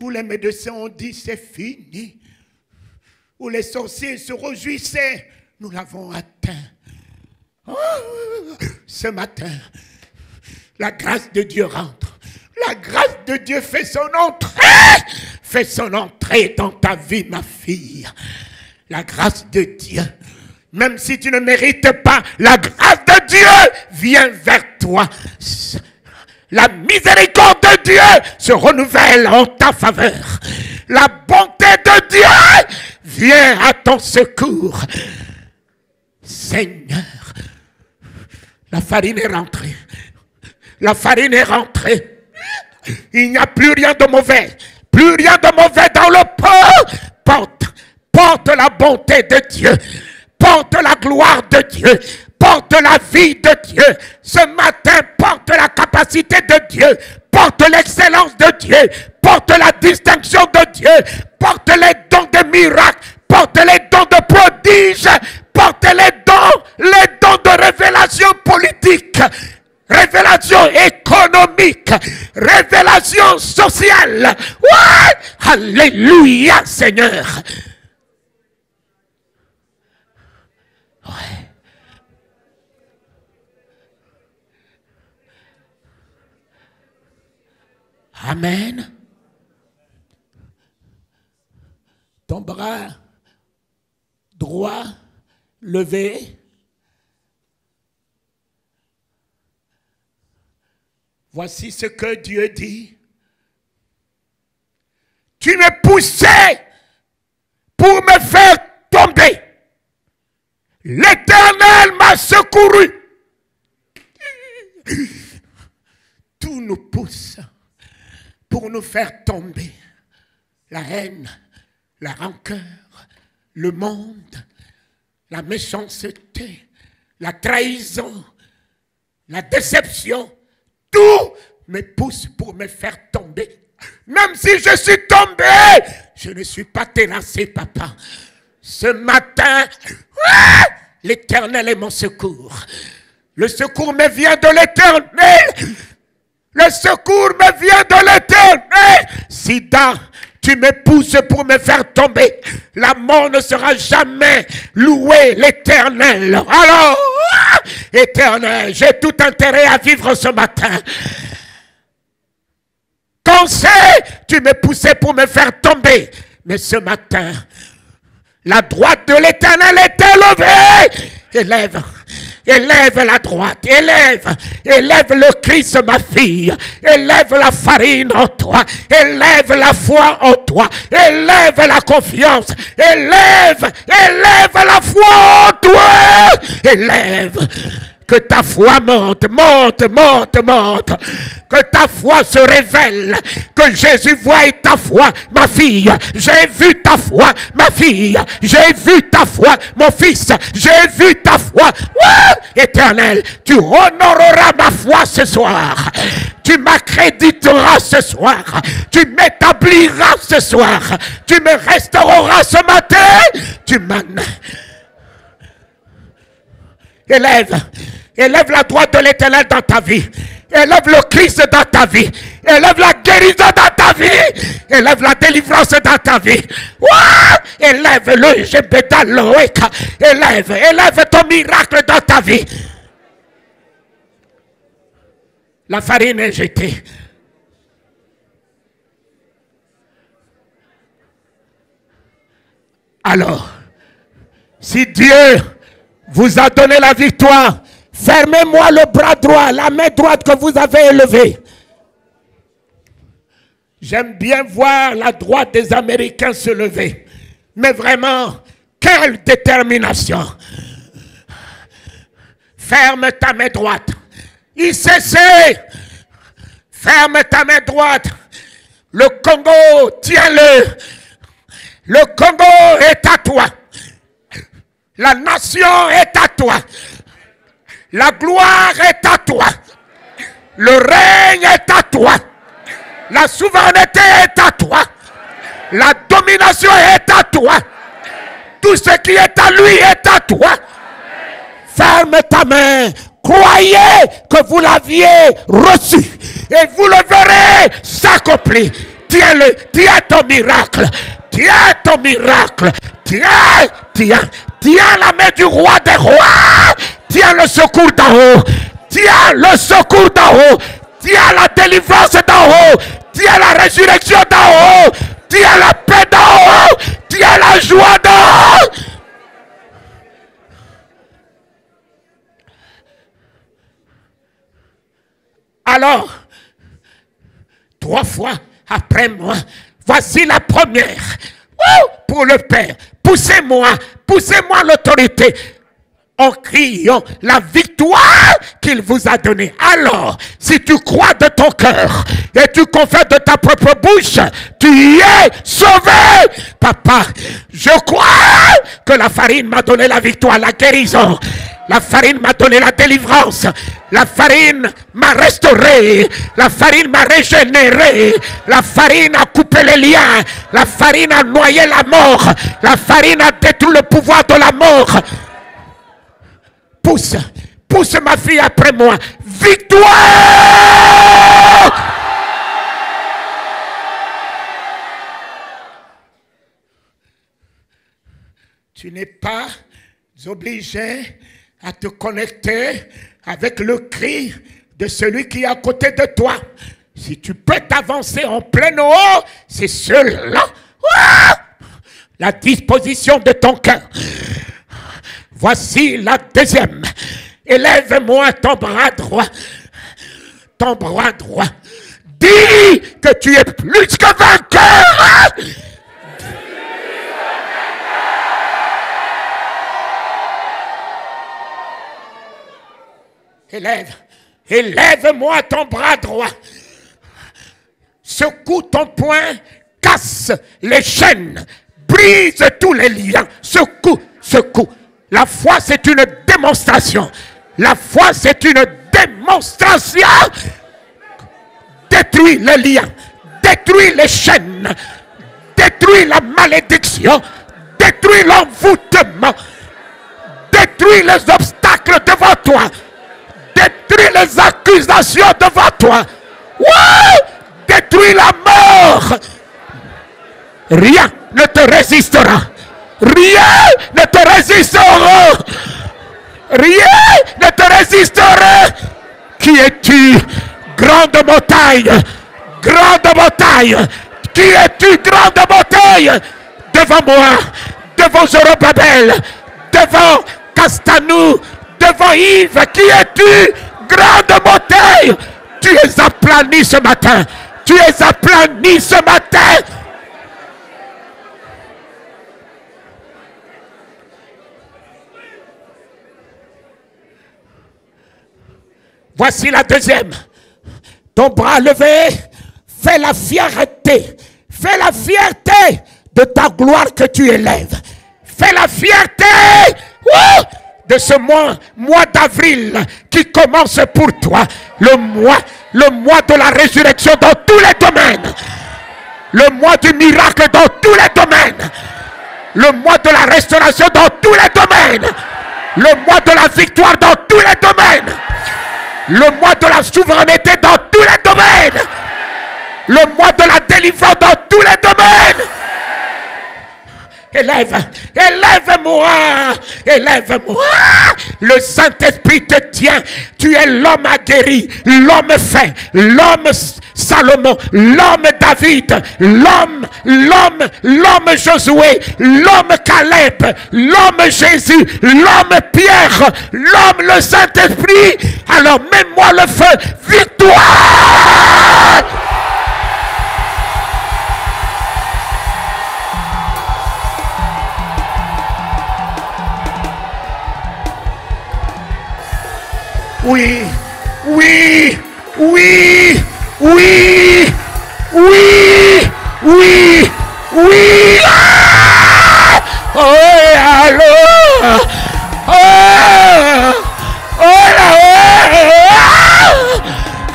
où les médecins ont dit c'est fini, où les sorciers se réjouissaient, nous l'avons atteint. Oh, ce matin, la grâce de Dieu rentre. La grâce de Dieu fait son entrée. Fait son entrée dans ta vie, ma fille. La grâce de Dieu, même si tu ne mérites pas, la grâce de Dieu vient vers toi. La miséricorde de Dieu se renouvelle en ta faveur. La bonté de Dieu vient à ton secours. Seigneur, la farine est rentrée. La farine est rentrée. Il n'y a plus rien de mauvais. Plus rien de mauvais dans le pot. Porte la bonté de Dieu. Porte la gloire de Dieu. Porte la vie de Dieu. Ce matin, porte la capacité de Dieu. Porte l'excellence de Dieu. Porte la distinction de Dieu. Porte les dons de miracles. Porte les dons de prodiges. Porte les dons de révélation politique. Révélation économique. Révélation sociale. Ouais! Alléluia, Seigneur. Ouais. Amen. Ton bras droit levé. Voici ce que Dieu dit. Tu me poussais pour me faire tomber. L'Éternel m'a secouru. Tout nous pousse pour nous faire tomber. La haine, la rancœur, le monde, la méchanceté, la trahison, la déception. Tout me pousse pour me faire tomber. Même si je suis tombé, je ne suis pas terrassé, papa. Ce matin, l'Éternel est mon secours. Le secours me vient de l'Éternel. Le secours me vient de l'Éternel. Sida, tu me pousses pour me faire tomber. La mort ne sera jamais louée, l'Éternel. Alors, Éternel, j'ai tout intérêt à vivre ce matin. Quand tu me poussais pour me faire tomber. Mais ce matin, la droite de l'Éternel est élevée. Élève la droite, élève le Christ, ma fille, élève la farine en toi, élève la foi en toi, élève la confiance, élève la foi en toi, élève. Que ta foi monte. Que ta foi se révèle. Que Jésus voie ta foi, ma fille. J'ai vu ta foi, ma fille. J'ai vu ta foi, mon fils. J'ai vu ta foi. Éternel, tu honoreras ma foi ce soir. Tu m'accréditeras ce soir. Tu m'établiras ce soir. Tu me restaureras ce matin. Tu m'amènes. Élève la droite de l'Éternel dans ta vie. Élève le Christ dans ta vie. Élève la guérison dans ta vie. Élève la délivrance dans ta vie. Élève le Jebedaloïka. Élève ton miracle dans ta vie. La farine est jetée. Alors, si Dieu vous a donné la victoire, fermez-moi le bras droit, la main droite que vous avez élevée. J'aime bien voir la droite des Américains se lever. Mais vraiment, quelle détermination. Ferme ta main droite. ICC, ferme ta main droite. Le Congo, tiens-le. Le Congo est à toi. La nation est à toi. La gloire est à toi. Le règne est à toi. La souveraineté est à toi. La domination est à toi. Tout ce qui est à lui est à toi. Ferme ta main. Croyez que vous l'aviez reçu. Et vous le verrez s'accomplir. Tiens-le. Tiens ton miracle. Tiens ton miracle. Tiens la main du roi des rois. Tiens le secours d'en haut. Tiens le secours d'en haut. Tiens la délivrance d'en haut. Tiens la résurrection d'en haut. Tiens la paix d'en haut. Tiens la joie d'en haut. Alors, 3 fois après moi, voici la première. Pour le Père, poussez-moi l'autorité en criant la victoire qu'il vous a donnée. Alors, si tu crois de ton cœur et tu confesses de ta propre bouche, tu es sauvé. Papa, je crois que la farine m'a donné la victoire, la guérison. La farine m'a donné la délivrance. La farine m'a restauré. La farine m'a régénéré. La farine a coupé les liens. La farine a noyé la mort. La farine a détruit le pouvoir de la mort. Pousse ma fille après moi. Victoire! Tu n'es pas obligé à te connecter avec le cri de celui qui est à côté de toi. Si tu peux t'avancer en plein haut, c'est cela. La disposition de ton cœur. Voici la deuxième. Élève-moi ton bras droit. Ton bras droit. Dis que tu es plus que vainqueur. Élève-moi ton bras droit. Secoue ton poing, casse les chaînes, brise tous les liens. Secoue. La foi, c'est une démonstration. La foi, c'est une démonstration. Détruis les liens, détruis les chaînes, détruis la malédiction, détruis l'envoûtement, détruis les obstacles devant toi. Détruis les accusations devant toi. Détruis la mort. Rien ne te résistera. Rien ne te résistera. Rien ne te résistera. Qui es-tu, grande montagne? Grande montagne. Qui es-tu, grande montagne? Devant moi, devant Zorobabel, devant Castanou, devant Yves. Qui es-tu, grande montagne? Tu es aplani ce matin. Tu es aplani ce matin. Voici la deuxième. Ton bras levé, fais la fierté. Fais la fierté de ta gloire que tu élèves. Fais la fierté de ce mois d'avril qui commence pour toi. Le mois de la résurrection dans tous les domaines. Le mois du miracle dans tous les domaines. Le mois de la restauration dans tous les domaines. Le mois de la victoire dans tous les domaines. Le mois de la souveraineté dans tous les domaines. Le mois de la délivrance dans tous les domaines. Élève-moi, élève-moi. Le Saint-Esprit te tient. Tu es l'homme aguerri, l'homme fait, l'homme Salomon, l'homme David, l'homme Josué, l'homme Caleb, l'homme Jésus, l'homme Pierre, l'homme le Saint-Esprit. Alors mets-moi le feu, victoire! Oui, oui, oui, oui, oui, oui, oui. Ah! Oh, allô! Oh! Oh là!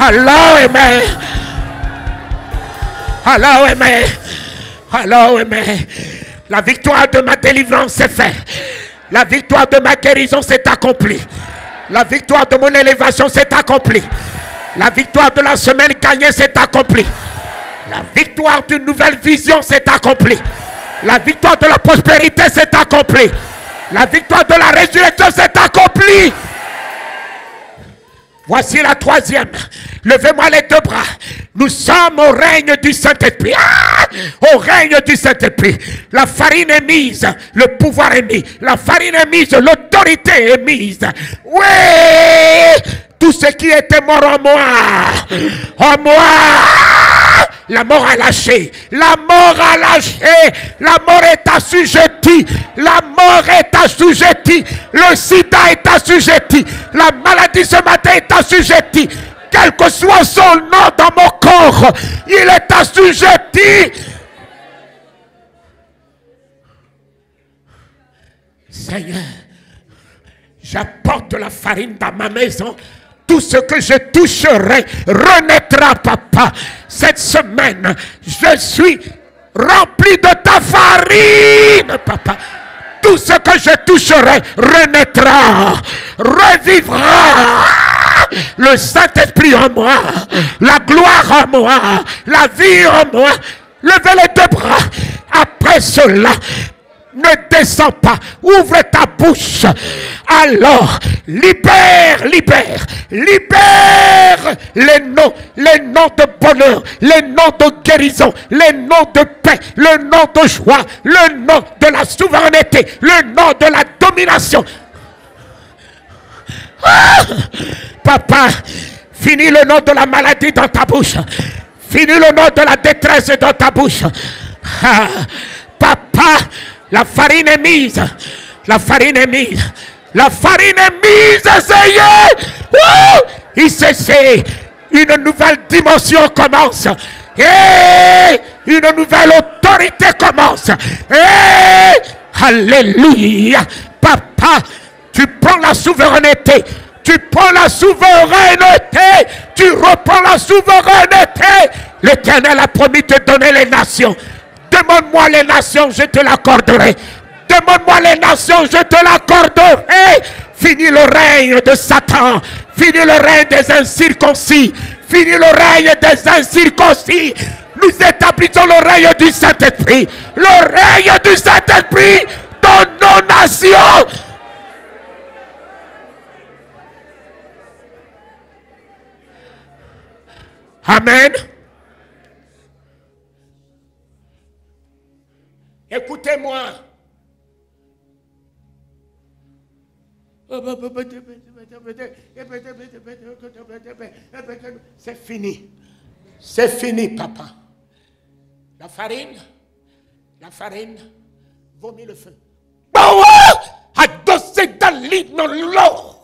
Alors, amen. Alors, amen. Alors, amen. La victoire de ma délivrance est faite. La victoire de ma guérison s'est accomplie. La victoire de mon élévation s'est accomplie. La victoire de la semaine gagnée s'est accomplie. La victoire d'une nouvelle vision s'est accomplie. La victoire de la prospérité s'est accomplie. La victoire de la résurrection s'est accomplie. Voici la troisième. Levez-moi les deux bras. Nous sommes au règne du Saint-Esprit. Ah! Au règne du Saint-Esprit. La farine est mise. Le pouvoir est mis. La farine est mise. L'autorité est mise. Oui! Tout ce qui était mort en moi. La mort a lâché. La mort a lâché. La mort est assujettie. La mort est assujettie. Le sida est assujetti. La maladie ce matin est assujettie. Quel que soit son nom dans mon corps, il est assujetti. Seigneur, j'apporte la farine dans ma maison. Tout ce que je toucherai renaîtra, papa. Cette semaine, je suis rempli de ta farine, papa. Tout ce que je toucherai renaîtra, revivra. Le Saint-Esprit en moi, la gloire en moi, la vie en moi. Levez les deux bras. Après cela, ne descends pas, ouvre ta bouche. Alors, libère les noms de bonheur, les noms de guérison, les noms de paix, le nom de joie, le nom de la souveraineté, le nom de la domination. Ah! Papa, finis le nom de la maladie dans ta bouche. Finis le nom de la détresse dans ta bouche. Ah! Papa, la farine est mise. La farine est mise. La farine est mise, Seigneur. Il s'essaie. Une nouvelle dimension commence. Et une nouvelle autorité commence. Et alléluia. Papa, tu prends la souveraineté. Tu prends la souveraineté. Tu reprends la souveraineté. L'Éternel a promis de donner les nations. Demande-moi les nations, je te l'accorderai. Demande-moi les nations, je te l'accorderai. Finis le règne de Satan. Finis le règne des incirconcis. Fini l'oreille des incirconcis. Nous établissons l'oreille du Saint-Esprit. L'oreille du Saint-Esprit dans nos nations. Amen. Écoutez-moi. C'est fini. C'est fini, papa. La farine vomit le feu. Adossé dans l'inolo.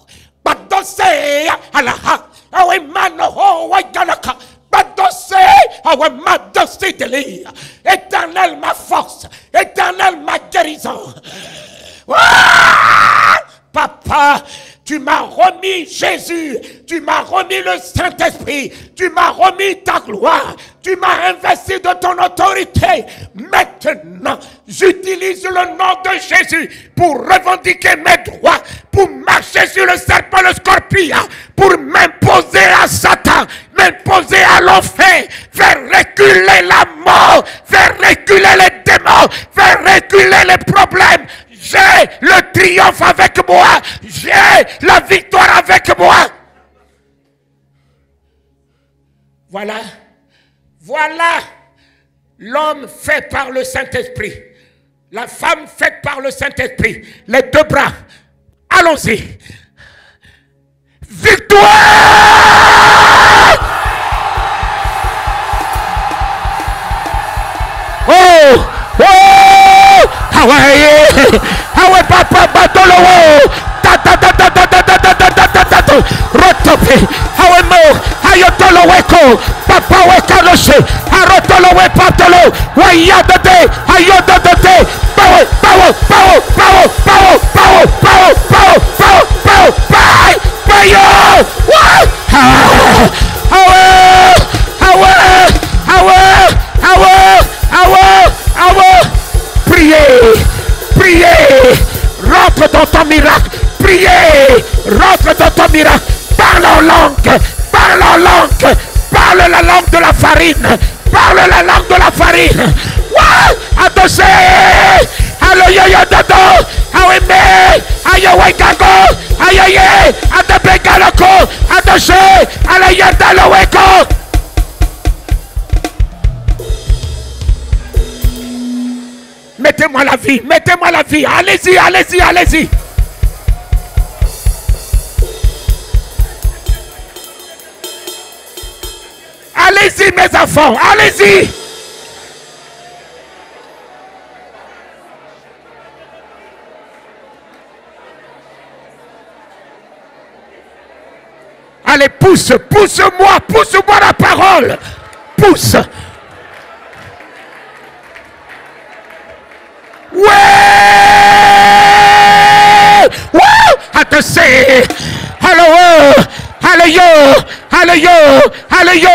Adossé à la ha. Awe mano wa galaka. Adossé awe madossé de l'île. Éternel ma force. Éternel ma guérison. Papa, tu m'as remis Jésus, tu m'as remis le Saint-Esprit, tu m'as remis ta gloire, tu m'as investi de ton autorité. Maintenant, j'utilise le nom de Jésus pour revendiquer mes droits, pour marcher sur le serpent, le scorpion, pour m'imposer à Satan, m'imposer à l'enfer, faire reculer la mort, faire reculer les démons, faire reculer les problèmes. J'ai le triomphe avec moi. J'ai la victoire avec moi. Voilà. Voilà l'homme fait par le Saint-Esprit. La femme faite par le Saint-Esprit. Les deux bras. Allons-y. Victoire! Oh! Oh! Hawaii! Hawaii papa batolo! Ta ta ta ta ta ta ta ta ta ta ta ta ta! Rotope! Hawaii mo! Hayotolo weko! Papa wekaloshe! Harotolo we patolo! Wayadate! Hayodate! Power! Power! Power! Power! Power! Power! Power! Power! Power! Power! Power! Power! What? Hawaii! Hawaii! Hawaii! Hawaii! Hawaii! Hawaii! Priez, priez, rentre dans ton miracle, priez, rentre dans ton miracle, parle en langue, parle en langue, parle la langue de la farine, parle la langue de la farine. Attention, alléluia dodo, aweme, ayawe gago, ayaye, atape galoko, attention, alléluia daloweko. Mettez-moi la vie, mettez-moi la vie. Allez-y, allez-y, allez-y. Allez-y, mes enfants, allez-y. Allez, pousse, pousse-moi, pousse-moi la parole. Pousse. Ouais! Wouh! Attention! Allô! Allez-yo! Allez-yo! Allez-yo!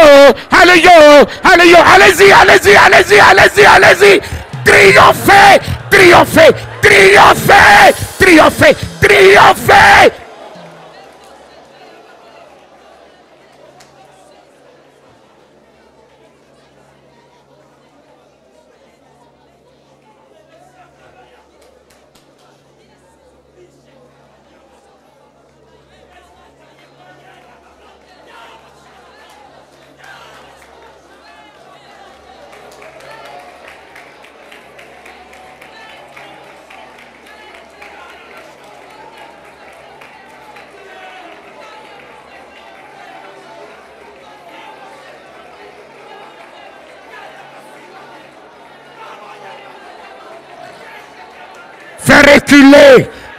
Allez-yo! Allez-yo! Allez-y! Allez-y! Allez-y! Allez-y! Allez-y! Triomphez! Triomphez! Triomphez! Triomphez! Triomphez!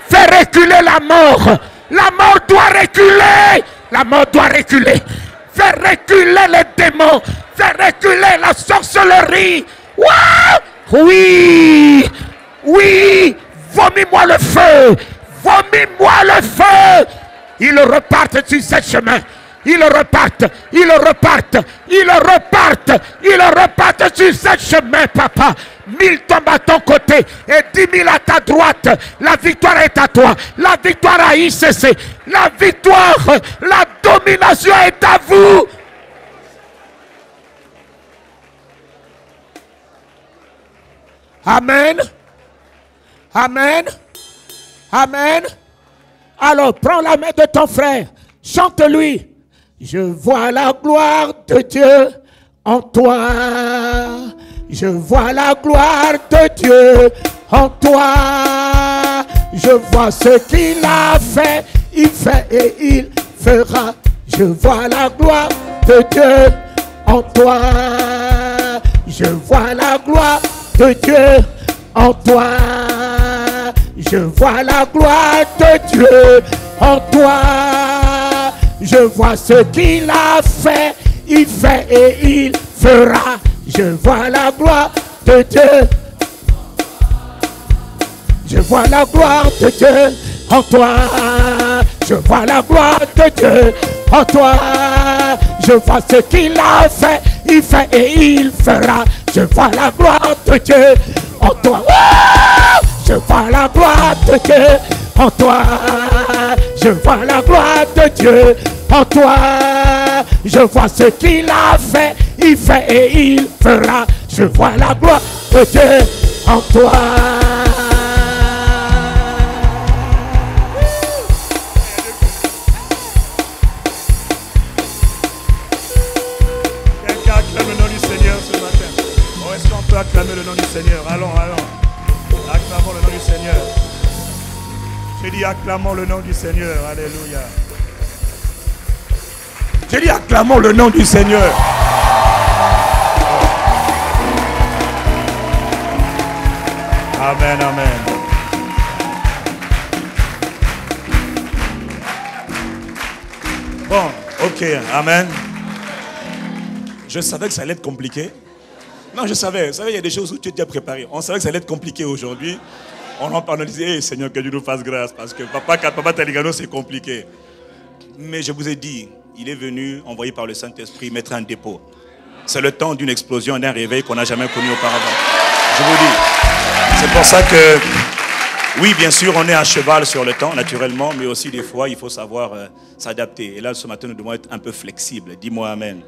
Fais reculer la mort. La mort doit reculer. La mort doit reculer. Fais reculer les démons. Fais reculer la sorcellerie. Wow! Oui. Oui. Vomis-moi le feu. Vomis-moi le feu. Ils repartent sur ce chemin. Ils repartent, ils repartent, ils repartent, ils repartent sur ce chemin, papa. 1000 tombent à ton côté et 10 000 à ta droite. La victoire est à toi. La victoire à ICC. La victoire, la domination est à vous. Amen. Amen. Amen. Alors, prends la main de ton frère. Chante-lui. Je vois la gloire de Dieu en toi. Je vois la gloire de Dieu en toi. Je vois ce qu'il a fait, il fait et il fera. Je vois la gloire de Dieu en toi. Je vois la gloire de Dieu en toi. Je vois la gloire de Dieu en toi. Je vois ce qu'il a fait, il fait et il fera. Je vois la gloire de Dieu. Je vois la gloire de Dieu en toi. Je vois la gloire de Dieu en toi. Je vois ce qu'il a fait, il fait et il fera. Je vois la gloire de Dieu en toi. Je vois la gloire de Dieu en toi. Je vois la gloire de Dieu en toi. Je vois ce qu'il a fait, il fait et il fera. Je vois la gloire de Dieu en toi. Quelqu'un acclame le nom du Seigneur ce matin. Oh, est-ce qu'on peut acclamer le nom du Seigneur? Allons, allons. Acclamons le nom du Seigneur. J'ai dit acclamons le nom du Seigneur. Alléluia. J'ai dit acclamons le nom du Seigneur. Amen, amen. Bon, ok, amen. Je savais que ça allait être compliqué. Non, je savais. Vous savez, il y a des choses où tu étais préparé. On savait que ça allait être compliqué aujourd'hui. On en parlait, on disait, hey, Seigneur, que Dieu nous fasse grâce. Parce que Papa Taligano, c'est compliqué. Mais je vous ai dit, il est venu, envoyé par le Saint-Esprit, mettre un dépôt. C'est le temps d'une explosion, d'un réveil qu'on n'a jamais connu auparavant. Je vous dis. C'est pour ça que, oui, bien sûr, on est à cheval sur le temps, naturellement, mais aussi des fois, il faut savoir s'adapter. Et là, ce matin, nous devons être un peu flexibles. Dis-moi Amen.